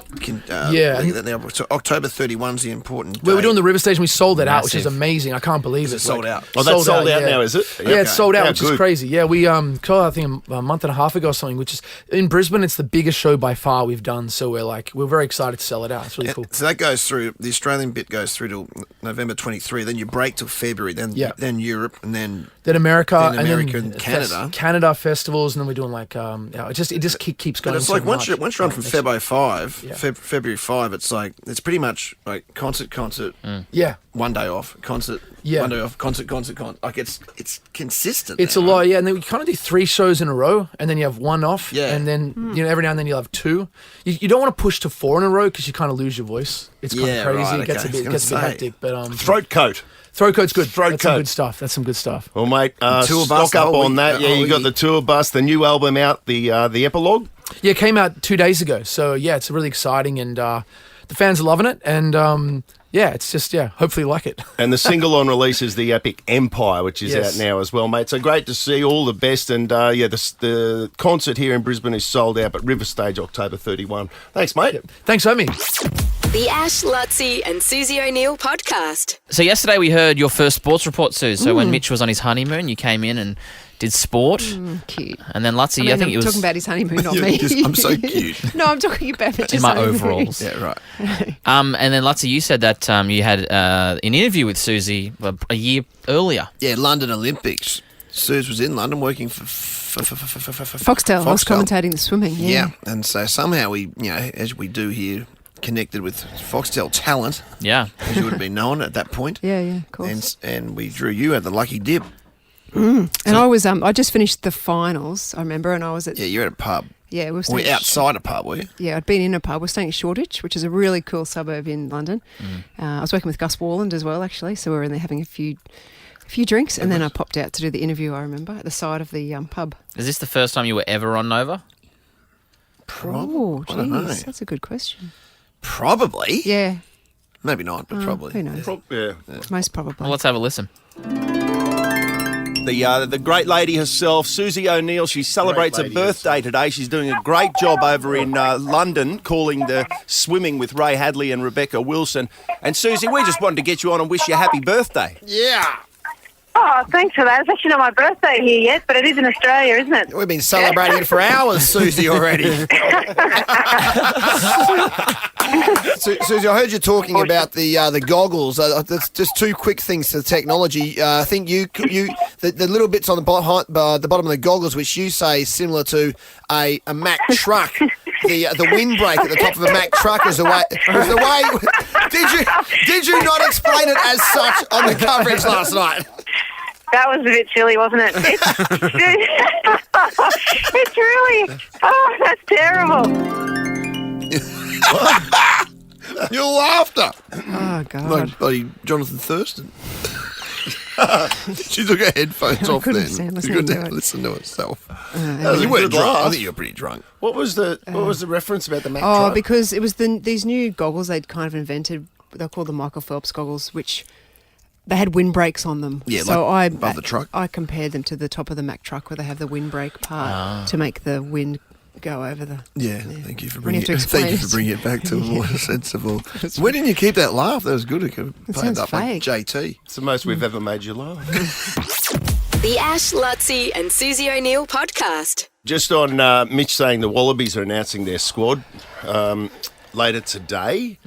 So October 31 is the important. We were doing the River Station. We sold it out, which is amazing. I can't believe it. Sold out. Oh, that's sold out now, is it? Yeah, it's sold out, which is crazy. Yeah, we I think a month and a half ago or something, which is in Brisbane. It's the biggest show by far we've done. So we're very excited to sell it out. It's really cool. So that goes through, the Australian bit goes through till November 23. Then you break till February. Then Europe, and then America, and Canada. Canada festivals, and then we're doing like it just keeps going. But it's like once you're on from February 5, it's like it's pretty much like concert. Yeah. One day off, concert. Yeah. 1 day off, concert. Like it's consistent. It's a lot, yeah. And then we kind of do 3 shows in a row, and then you have 1 off. Yeah. And then every now and then you'll have 2. You don't want to push to 4 in a row because you kind of lose your voice. It's kind of crazy. Right, it gets a bit hectic. But Throat coat. Throat coat's good. Throat That's coat. some good stuff. That's some good stuff. Well, mate, tour bus, stock up on that. Yeah, you got the tour bus, the new album out, the epilogue. Yeah, it came out 2 days ago. So yeah, it's really exciting, and the fans are loving it. And it's just hopefully you like it. And the single on release is the epic Empire, which is out now as well, mate. So great to see. All the best. And the concert here in Brisbane is sold out, but River Stage October 31. Thanks, mate. Yep. Thanks, Omi. The Ash, Luttsy and Susie O'Neill podcast. So yesterday we heard your first sports report, Sue. So when Mitch was on his honeymoon, you came in and did sport. Cute. And then Luttsy, I think I'm it was... talking about his honeymoon, not me. I'm so cute. No, I'm talking about Mitch's in my honeymoon. overalls. Yeah, right. And then Luttsy, you said that you had an interview with Susie a year earlier. Yeah, London Olympics. Suze was in London working for Foxtel. I was commentating the swimming. Yeah. And so somehow we, as we do here, connected with Foxtel talent. Yeah. As you would have been known at that point. Yeah, of course. And we drew you at the lucky dip. And I was I just finished the finals, I remember, and I was at... Yeah, you're at a pub. Yeah, we were staying outside a pub, were you? Yeah, I'd been in a pub. We're staying at Shoreditch, which is a really cool suburb in London. I was working with Gus Warland as well, actually, so we were in there having a few drinks, and then I popped out to do the interview, I remember, at the side of the pub. Is this the first time you were ever on Nova? Oh, I don't know. geez, that's a good question. Probably. Yeah. Maybe not, but probably. Who knows? Most probably. Well, let's have a listen. The great lady herself, Susie O'Neill, she celebrates her birthday today. She's doing a great job over in London, calling the swimming with Ray Hadley and Rebecca Wilson. And Susie, we just wanted to get you on and wish you a happy birthday. Yeah. Oh, thanks for that. It's actually not my birthday here yet, but it is in Australia, isn't it? We've been celebrating it for hours, Susie, already. Susie, I heard you talking about the goggles. Just 2 quick things to the technology. I think the little bits on the bottom of the goggles, which you say is similar to a Mack truck. The windbreak at the top of a Mack truck is the way. Did you not explain it as such on the coverage last night? That was a bit silly, wasn't it? It's really... Oh, that's terrible. Your laughter. Oh, God. Like bloody Jonathan Thurston. She took her headphones off then. She couldn't listen to herself. You weren't drunk. I think you were pretty drunk. What was the reference about the Mack truck? truck? Oh, because it was these new goggles they'd kind of invented. They're called the Michael Phelps goggles, which They had windbrakes on them. Yeah, so like above the truck. I compared them to the top of the Mack truck where they have the windbrake part to make the wind go over the. Yeah, thank you for When you bringing have to explain thank you for bringing it back to a more sensible. Where didn't you keep that laugh? That was good. It could have sounds up like fake. JT. It's the most we've ever made you laugh. The Ash, Luttsy and Susie O'Neill podcast. Just on Mitch saying the Wallabies are announcing their squad later today.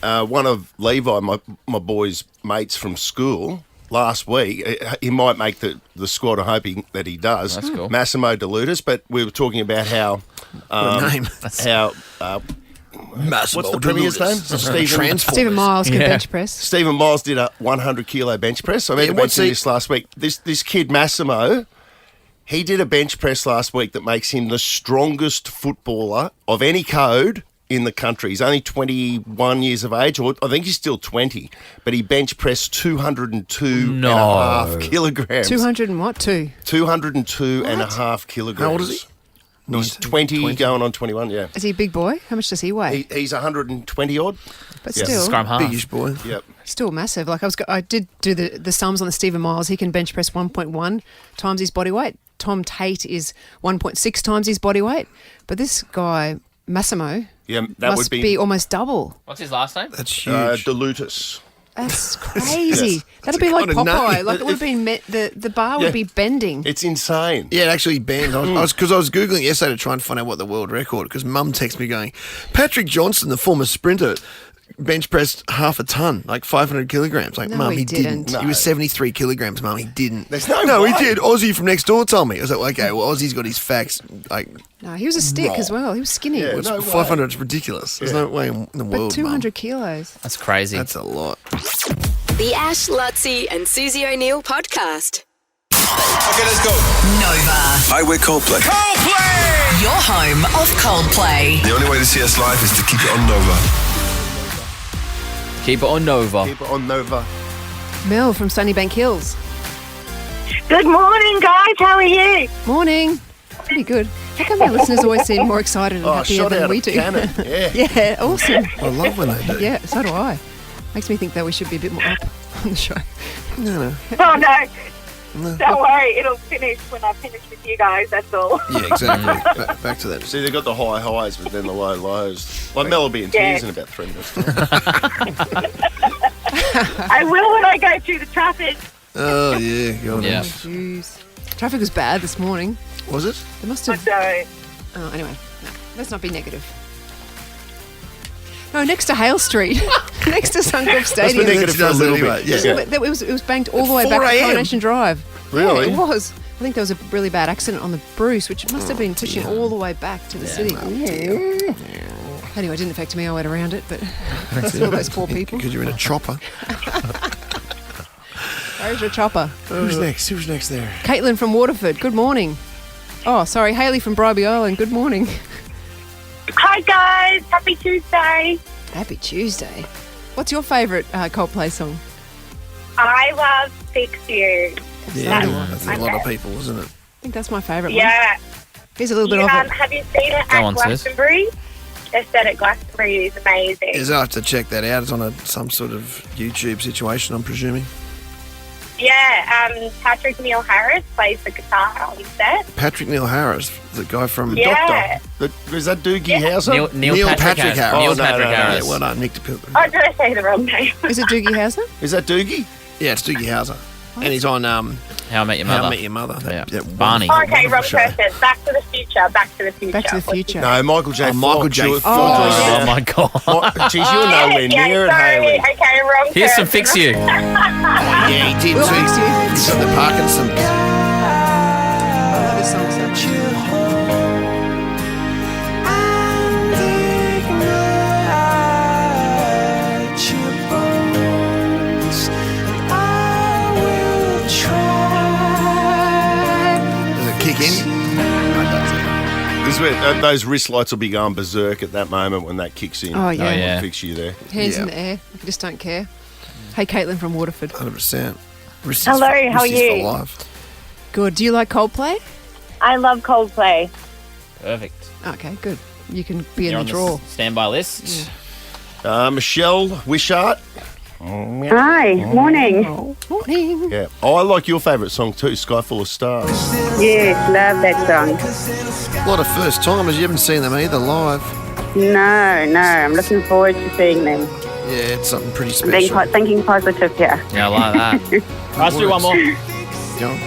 One of Levi, my boy's mates from school, last week, he might make the squad. I'm hoping that he does. That's cool. Massimo DeLutis, but we were talking about how What a name. how Massimo what's the Premier's name? Stephen Miles can bench press. Stephen Miles did a 100 kilo bench press. I mean, what's mentioned he- this last week. This kid Massimo, he did a bench press last week that makes him the strongest footballer of any code in the country. He's only 21 years of age, or I think he's still 20, but he bench pressed 202 and a half kilograms. 200 and what? 202 and a half kilograms. How old is he? He's 20, going on 21, yeah. Is he a big boy? How much does he weigh? He's 120 odd. But Yeah. still, Scrum half. Biggish boy. Yep. still massive. Like I did do the sums on the Stephen Miles. He can bench press 1.1 times his body weight. Tom Tate is 1.6 times his body weight. But this guy, Massimo, Yeah, that must would be almost double. What's his last name? That's huge. DeLutis. That's crazy. Yes. That'd be like kind of Popeye. name. Like it would have been the bar would be bending. It's insane. Yeah, it actually banned. I was Googling yesterday to try and find out what the world record, because Mum texted me going, Patrick Johnson, the former sprinter, bench pressed half a ton, like 500 kilograms. Like, No, Mum, he he didn't. didn't. He was 73 kilograms, Mum. He didn't. There's no No, way. he did. Aussie from next door told me. I was like, okay, well, Aussie's got his facts. Like, No, he was a stick Wrong. as well. He was skinny. Yeah, it's no way. 500 is ridiculous. There's no way in the but world. 200 kilos. That's crazy. Mum. That's a lot. The Ash, Luttsy and Susie O'Neill podcast. Okay, let's go. Nova. Hi, we're Coldplay. Coldplay! Your home of Coldplay. The only way to see us live is to keep it on Nova. Keep it on Nova. Keep it on Nova. Mel from Sunnybank Hills. Good morning, guys. How are you? Morning. Pretty good. How come our listeners always seem more excited and happier shot than out we of do? cannon. Yeah. Yeah, awesome. I love when they do. Yeah, so do I. Makes me think that we should be a bit more up on the show. No. Oh, no. Don't worry. It'll finish when I finish with you guys. That's all. Yeah, exactly. Back to that. See, they've got the high highs, but then the low lows. Like Mel will be in tears in about 3 minutes. I will when I go through the traffic. Oh, yeah. Go on. Yeah. Jeez. Traffic was bad this morning. Was it? They must I have... don't. Oh, anyway. No, let's not be negative. No, next to Hale Street. Next to Suncorp Stadium. been negative for a little bit. Yeah. It was banked all the way 4 back to a.m. Coronation Drive. Really? Yeah, it was. I think there was a really bad accident on the Bruce, which must have been pushing all the way back to the city. Anyway, it didn't affect me. I went around it, but that's all those poor people. Because you're in a chopper. Where's your chopper? Who's next? Who's next there? Caitlin from Waterford. Good morning. Oh, sorry. Haley from Bribey Island. Good morning. Hi, guys. Happy Tuesday. Happy Tuesday. What's your favourite Coldplay song? I love Fix You. Yeah, That's that's a lot of people, isn't it? I think that's my favourite one. Yeah. Here's a little bit of it. Have you seen it Go at on, Sis. Glastonbury? They said at Glastonbury is amazing. I have to check that out. It's on some sort of YouTube situation, I'm presuming. Yeah, Patrick Neil Harris plays the guitar on the set. Patrick Neil Harris, the guy from Yeah. Is that Doogie Howser? Neil Patrick Harris. Neil Oh, no, Patrick no, no, Harris. Yeah, well done, Nick DePilton. Oh, did I say the wrong name? Is it Doogie Howser? Is that Doogie? Yeah, it's Doogie Howser. And he's on How I Met Your How Mother. I Met Your Mother. Barney. Oh, okay, wrong show. person. Back to the Future. Back to the Future. Back to the Future. No, Michael J. Michael Fox. J. You were Fox. talking Oh my god. about- Geez, you're nowhere near it, sorry. Haley. Okay, wrong Here's some person. Fix You. Yeah, he did We'll too. fix you. He's got the Parkinson's. I love this song so much. Does it kick in? No, it doesn't. This is where, those wrist lights will be going berserk at that moment when that kicks in. Oh, yeah. Oh, yeah. Fix you there. Hands Yeah. in the air. I just don't care. Hey, Caitlin from Waterford. 100%. Hello, how are you? For life. Good. Do you like Coldplay? I love Coldplay. Perfect. Okay, good. You can be in You're the on draw. the standby list. Michelle Wishart Hi, morning. Morning. Yeah. Oh, I like your favourite song too, Sky Full of Stars. Yes, love that song. A lot of first timers. You haven't seen them either live. No, I'm looking forward to seeing them. Yeah, it's something pretty I'm being special. thinking positive here. Yeah, I like that. Let's do one more. Go on.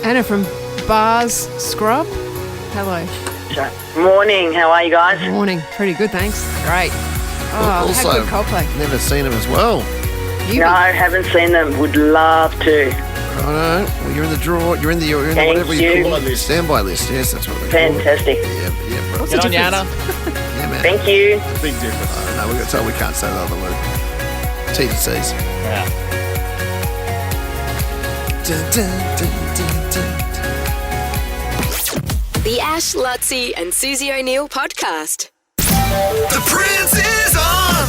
Anna from Bars Scrub. Hello. Morning, how are you guys? Morning. Pretty good, thanks. Great. Oh, Also, how good Coldplay. never seen them as well. No, haven't seen them. Would love to. I know. Well, you're in the draw. You're in the Thank whatever you you. call it. Standby list. Yes, that's what they call it. Fantastic. Yeah, bro. Get on, Yana. Yeah, man. Thank you. Big difference. No, we got told we can't say the other word. T's and C's. Yeah. Dun, dun, dun, dun, dun. The Ash, Luttsy and Susie O'Neill podcast. The Prince is on.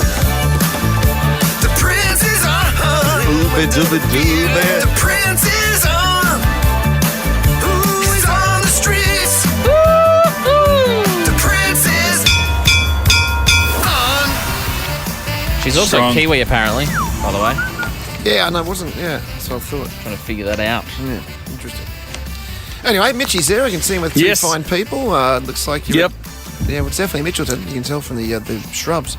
The Prince is on. The Prince is on. Ooh, he's on the streets. The Prince is on. She's also Strong. Kiwi, apparently, by the way. Yeah, I know, it wasn't. Yeah, that's what I thought. Trying to figure that out. Yeah, interesting. Anyway, Mitchy's there. I can see him with two Yes. fine people. Looks like you're. Yep. Yeah, well, it's definitely Mitchelton. You can tell from the shrubs.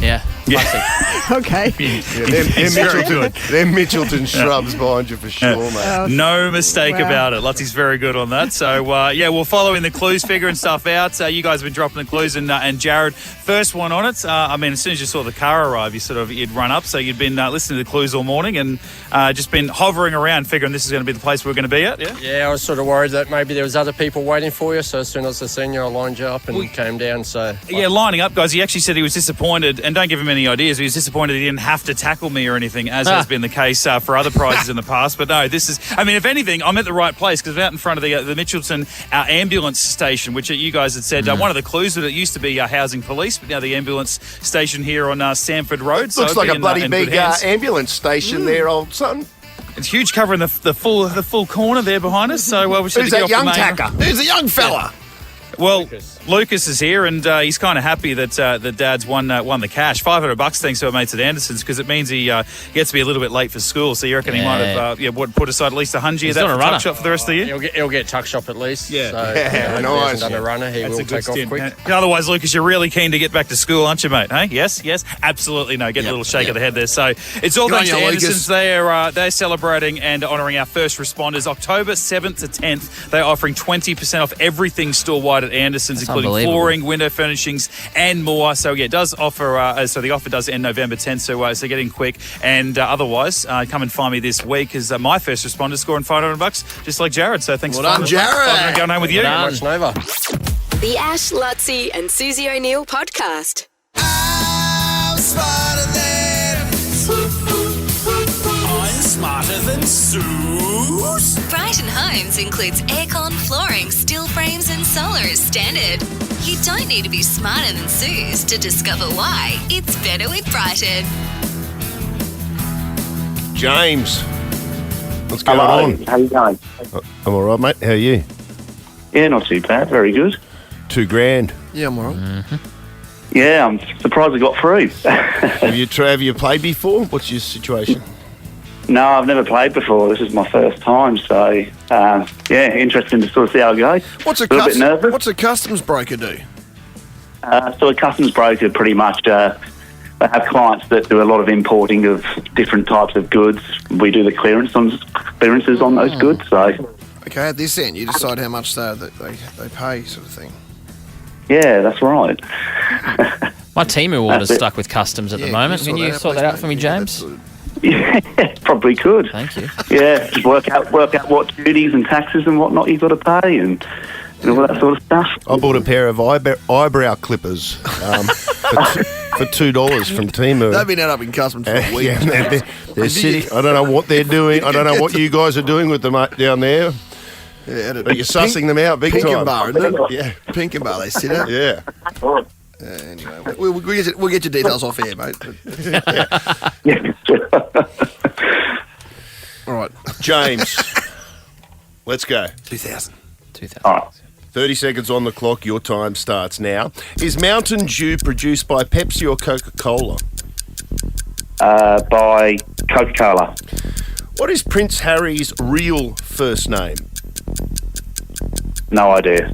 Yeah. Classic. Okay. They're Mitchelton shrubs behind you for sure, mate. No mistake Wow. about it. Lutsy's very good on that. So, we'll follow in the clues, figuring stuff out. You guys have been dropping the clues, and Jared, first one on it. As soon as you saw the car arrive, you'd run up. So you'd been listening to the clues all morning and just been hovering around, figuring this is going to be the place we're going to be at. Yeah. Yeah, I was sort of worried that maybe there was other people waiting for you. So as soon as I seen you, I lined you up and came down. So Yeah, lining up, guys. He actually said he was disappointed, and don't give him any ideas. He was disappointed he didn't have to tackle me or anything, as has been the case for other prizes in the past. But no, this is. If anything, I'm at the right place because I'm out in front of the Mitchelton ambulance station, which you guys had said one of the clues that it used to be housing police, but now the ambulance station here on Sanford Road. Looks like a bloody big ambulance station there, old son. It's huge, covering the full corner there behind us. So we should Who's get that off young the main- tacker? Who's the young fella? Well, Lucas is here, and he's kind of happy that Dad's won the cash. $500 thanks to our mates at Anderson's, because it means he gets to be a little bit late for school. So you reckon he might have put aside at least $100 of that for tuck shop for the rest of the year? he'll get tuck shop at least. Yeah. So, Yeah, if he nice. hasn't done a runner, he That's will a good take off stint. quick. Otherwise, Lucas, you're really keen to get back to school, aren't you, mate? Hey, yes, absolutely. No, get a little shake of the head there. So it's all Good on thanks to you, Anderson's. Lucas. They're celebrating and honouring our first responders. October 7th to 10th, they're offering 20% off everything store-wide at Anderson's, That's including unbelievable. flooring, window furnishings, and more. So it does offer. So the offer does end November 10th. So get in quick. And otherwise, come and find me this week as my first responder scoring $500, just like Jared. So thanks. Well for done, Jared. Going home with you. Much Nova. The Ash, Luttsy and Susie O'Neill podcast. I'm smarter than. I'm smarter than Suse. Brighton Homes includes aircon, flooring, steel frames, and solar as standard. You don't need to be smarter than Suse to discover why it's better with Brighton. James, what's going on? How you going? I'm all right, mate. How are you? Yeah, not too bad. Very good. $2,000. Yeah, I'm all right. Mm-hmm. Yeah, I'm surprised I got through. Have you played before? What's your situation? No, I've never played before. This is my first time, so interesting to sort of see how it goes. What's a little bit nervous. What's a customs broker do? So a customs broker pretty much they have clients that do a lot of importing of different types of goods. We do the clearances on those goods. So Okay, at this end, you decide how much they pay, sort of thing. yeah, that's right. My Temu order's That's it. stuck with customs at the moment. Can you sort that out for me, James? Yeah, probably could. Thank you. Yeah, just work out what duties and taxes and whatnot you've got to pay and all that sort of stuff. I bought a pair of eyebrow clippers for $2 from Temu. They've been out up in customs for a week. Yeah, they're sitting. I don't know what they're doing. I don't know what you guys are doing with them down there. Yeah, But you're sussing them out big time. Bar, isn't it? Yeah. Pink and Bar, they sit out. Yeah. Anyway, we'll get your details off air, mate. All right. James, let's go. 2000. All right. 30 seconds on the clock. Your time starts now. Is Mountain Dew produced by Pepsi or Coca-Cola? by Coca-Cola. What is Prince Harry's real first name? No idea.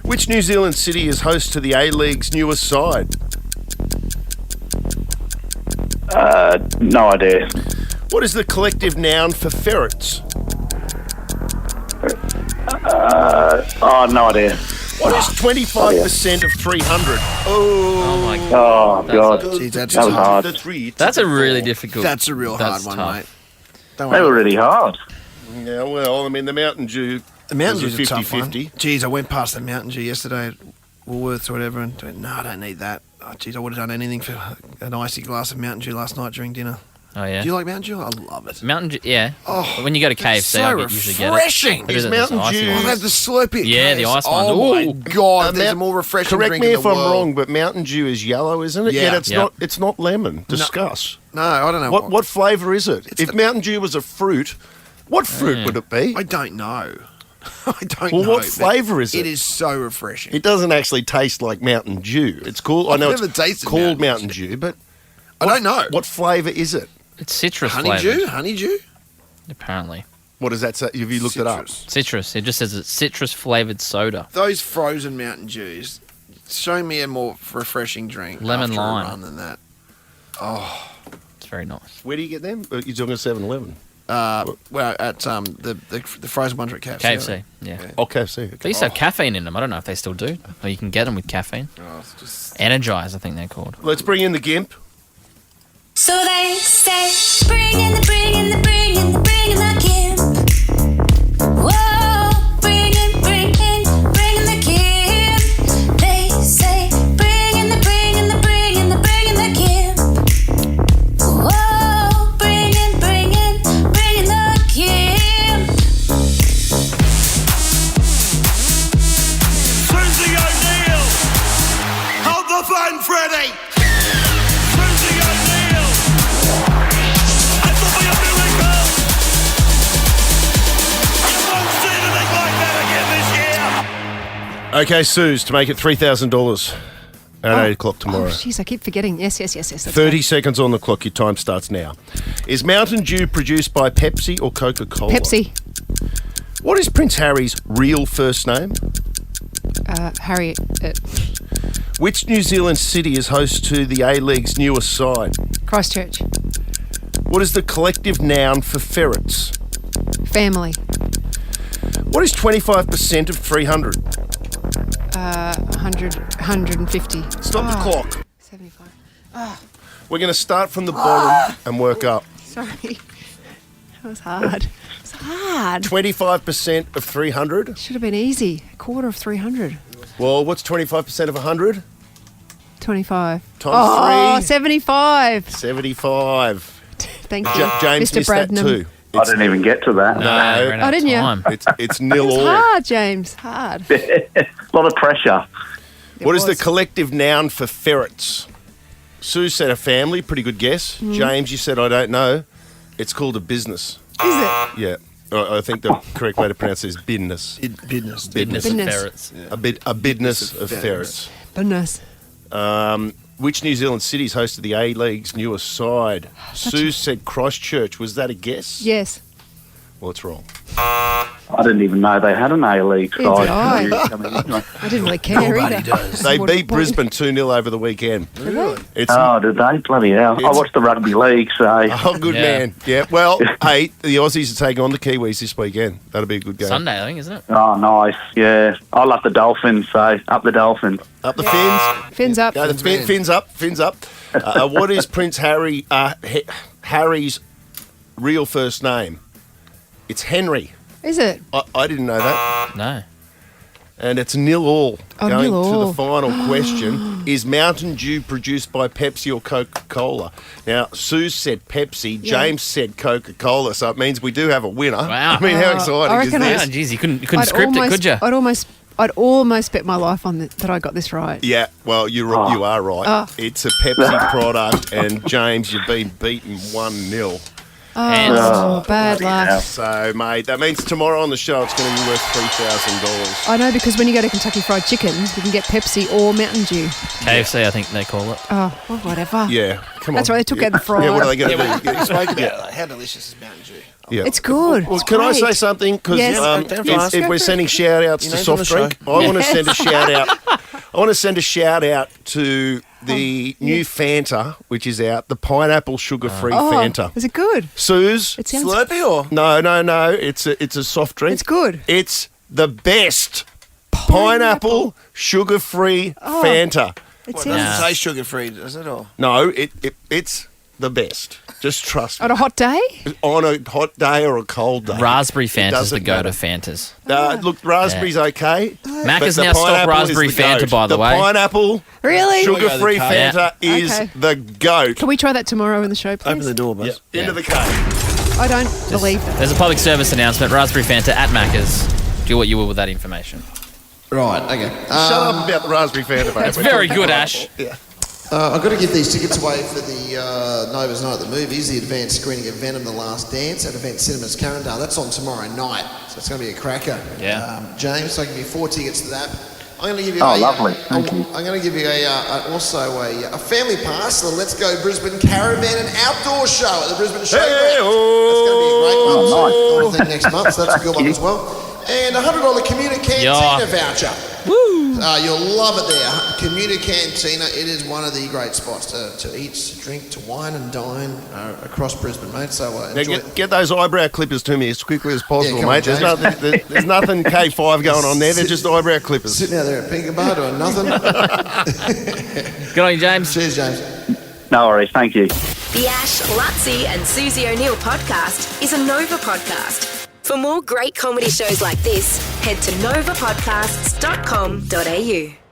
Which New Zealand city is host to the A-League's newest side? No idea. What is the collective noun for ferrets? No idea. What is 25% of 300? Oh my God. God. Gee, that was hard. That's a really difficult. That's a real hard that's one, tough. mate. Don't They worry. were really hard. Yeah, well, I mean, the Mountain Dew. The Mountain was Dew's a tough one. 50-50. Geez, I went past the Mountain Dew yesterday at Woolworths or whatever and went, no, I don't need that. Oh, geez, I would have done anything for an icy glass of Mountain Dew last night during dinner. Oh yeah. Do you like Mountain Dew? I love it. Mountain Dew? Yeah. Oh, when you go to KFC, so I usually get it. refreshing. Is Mountain icy Dew- Oh, one. they have the Slurpee. at Yeah, the KFC. ice one. Oh, my Ooh. God. There's a more refreshing Correct drink me in if the I'm world. wrong, but Mountain Dew is yellow, isn't it? Yeah. Yet it's Yep. not. It's not lemon. Discuss. No, I don't know. What flavour is it? If Mountain Dew was a fruit, what fruit Yeah. would it be? I don't know. I don't Well, know. what but flavour is it? It is so refreshing. It doesn't actually taste like Mountain Dew. It's called. I I've know never it's tasted called Mountain Mountain Dew, but I don't know. what flavour is it? It's citrus Honeydew? flavored. Honeydew? Apparently. What does that say? Have you looked it up? Citrus. It just says it's citrus flavored soda. Those frozen Mountain Dews, show me a more refreshing drink. Lemon after lime. A run than that. Oh. It's very nice. Where do you get them? You're talking 7-Eleven. Well, at the frozen ones are at KFC. KFC. Yeah. Oh, KFC. They used to have caffeine in them. I don't know if they still do. Or you can get them with caffeine. Oh, it's just... Energize, I think they're called. Let's bring in the Gimp. So they say, bring in the Gimp. Whoa, bring in the Gimp. They say, bring in the Gimp. Whoa, bring in the Gimp. Susie O'Neill! Hold the phone, Freddie! Susie O'Neill! It will be a miracle! You won't see anything like that again this year! Okay, Suze, to make it $3,000 at 8 o'clock tomorrow. Oh, jeez, I keep forgetting. Yes. That's 30 seconds on the clock. Your time starts now. Is Mountain Dew produced by Pepsi or Coca-Cola? Pepsi. What is Prince Harry's real first name? Harriet. Which New Zealand city is host to the A-League's newest side? Christchurch. What is the collective noun for ferrets? Family. What is 25% of 300? 100, 150. Stop the clock. 75. We're going to start from the bottom and work up. Sorry. That was hard. It's hard. 25% of 300? Should have been easy. A quarter of 300. Well, what's 25% of 100? 25. Times 3? 75. 75. Thank you. James Mr. missed that Bradnam. too. I didn't even get to that. Oh, didn't you? It's nil It's all. hard, James. Hard. A lot of pressure. What is the collective noun for ferrets? Sue said a family, pretty good guess. James, you said I don't know. It's called a business. Is it? Yeah. I think the correct way to pronounce it is bidness. Business. Business of Business. ferrets. A bidness of ferrets. Goodness. Which New Zealand cities hosted the A-League's newest side? Sue said Christchurch. Was that a guess? Yes. Well, it's wrong. I didn't even know they had an A-League Neither did side. I didn't really care either. They beat Brisbane 2-0 over the weekend. Really? Oh, did they? Bloody hell. I watched the rugby league, so... Oh, good man. Yeah, well, hey, the Aussies are taking on the Kiwis this weekend. That'll be a good game. Sunday, I think, isn't it? Oh, nice. Yeah. I love the Dolphins, so up the Dolphins. Up the fins. Fins up. No, fins up. Fins up. What is Prince Harry's real first name? It's Henry. Is it? I didn't know that. No. And it's 0-all. Oh, Going 0-all. to the final question. Is Mountain Dew produced by Pepsi or Coca-Cola? Now, Sue said Pepsi. Yeah. James said Coca-Cola. So it means we do have a winner. Wow. I mean, how I exciting is reckon this? Yeah, geez, you couldn't script it, could you? I'd almost bet my life on that I got this right. Yeah, well, you are right. Oh. It's a Pepsi product, and James, you've been beaten 1-0. Oh, bad luck. So, mate, that means tomorrow on the show it's going to be worth $3,000. I know, because when you go to Kentucky Fried Chicken, you can get Pepsi or Mountain Dew. KFC, I think they call it. Oh, well, whatever. Yeah, come on. That's why they took out the fries. Yeah, what are they going to do? You spoke about how delicious is Mountain Dew. Yeah. It's good. Well, It's can I great. say something? Because Yes. if we're sending shout-outs to soft drink, I want to send a shout-out. I want to send a shout-out to the new Fanta, which is out, the pineapple sugar-free Fanta. Is it good? Suze? It sounds Slurpee or? No. It's a soft drink. It's good. It's the best pineapple sugar-free Fanta. It Well, it sounds doesn't taste sugar-free, does it? Or? No, it's the best. Just trust me. on a hot day. On a hot day or a cold day. Raspberry It Fanta's the doesn't go-to matter. Fantas. Look, raspberry's okay. Macca's but the now stopped pineapple is raspberry the Fanta, goat. by the way. Pineapple Really? sugar-free Fanta is Okay. the goat. Can we try that tomorrow in the show, please? Open the door, Buzz. Into the cave. I don't believe that. There's a public service announcement. Raspberry Fanta at Macca's. Do what you will with that information. Right, okay. Shut up about the raspberry Fanta, mate. That's We're very talking good, about Ash. Yeah. I've got to give these tickets away for the Nova's Night at the Movies, the advanced screening of Venom: The Last Dance at Event Cinemas Carindale. That's on tomorrow night, so it's going to be a cracker. Yeah. James, I'll give you 4 tickets to that. I'm going to give you lovely. Thank you. I'm going to give you also a family pass to the Let's Go Brisbane Caravan and Outdoor Show at the Brisbane Showground. That's going to be a great one. Oh, I think next month, so that's a good one as well. And a $100 Commuter Cantina voucher. Woo! You'll love it there. Commuter Cantina, it is one of the great spots to eat, to drink, to wine and dine across Brisbane, mate. So Now enjoy it. get those eyebrow clippers to me as quickly as possible, come on, mate. There's James. nothing. There's nothing K5 going on there. They're just eyebrow clippers. Sitting out there at Pinkenbar doing nothing. Good on you, James. Cheers, James. No worries. Thank you. The Ash, Luttsy and Susie O'Neill podcast is a Nova podcast. For more great comedy shows like this, head to novapodcasts.com.au.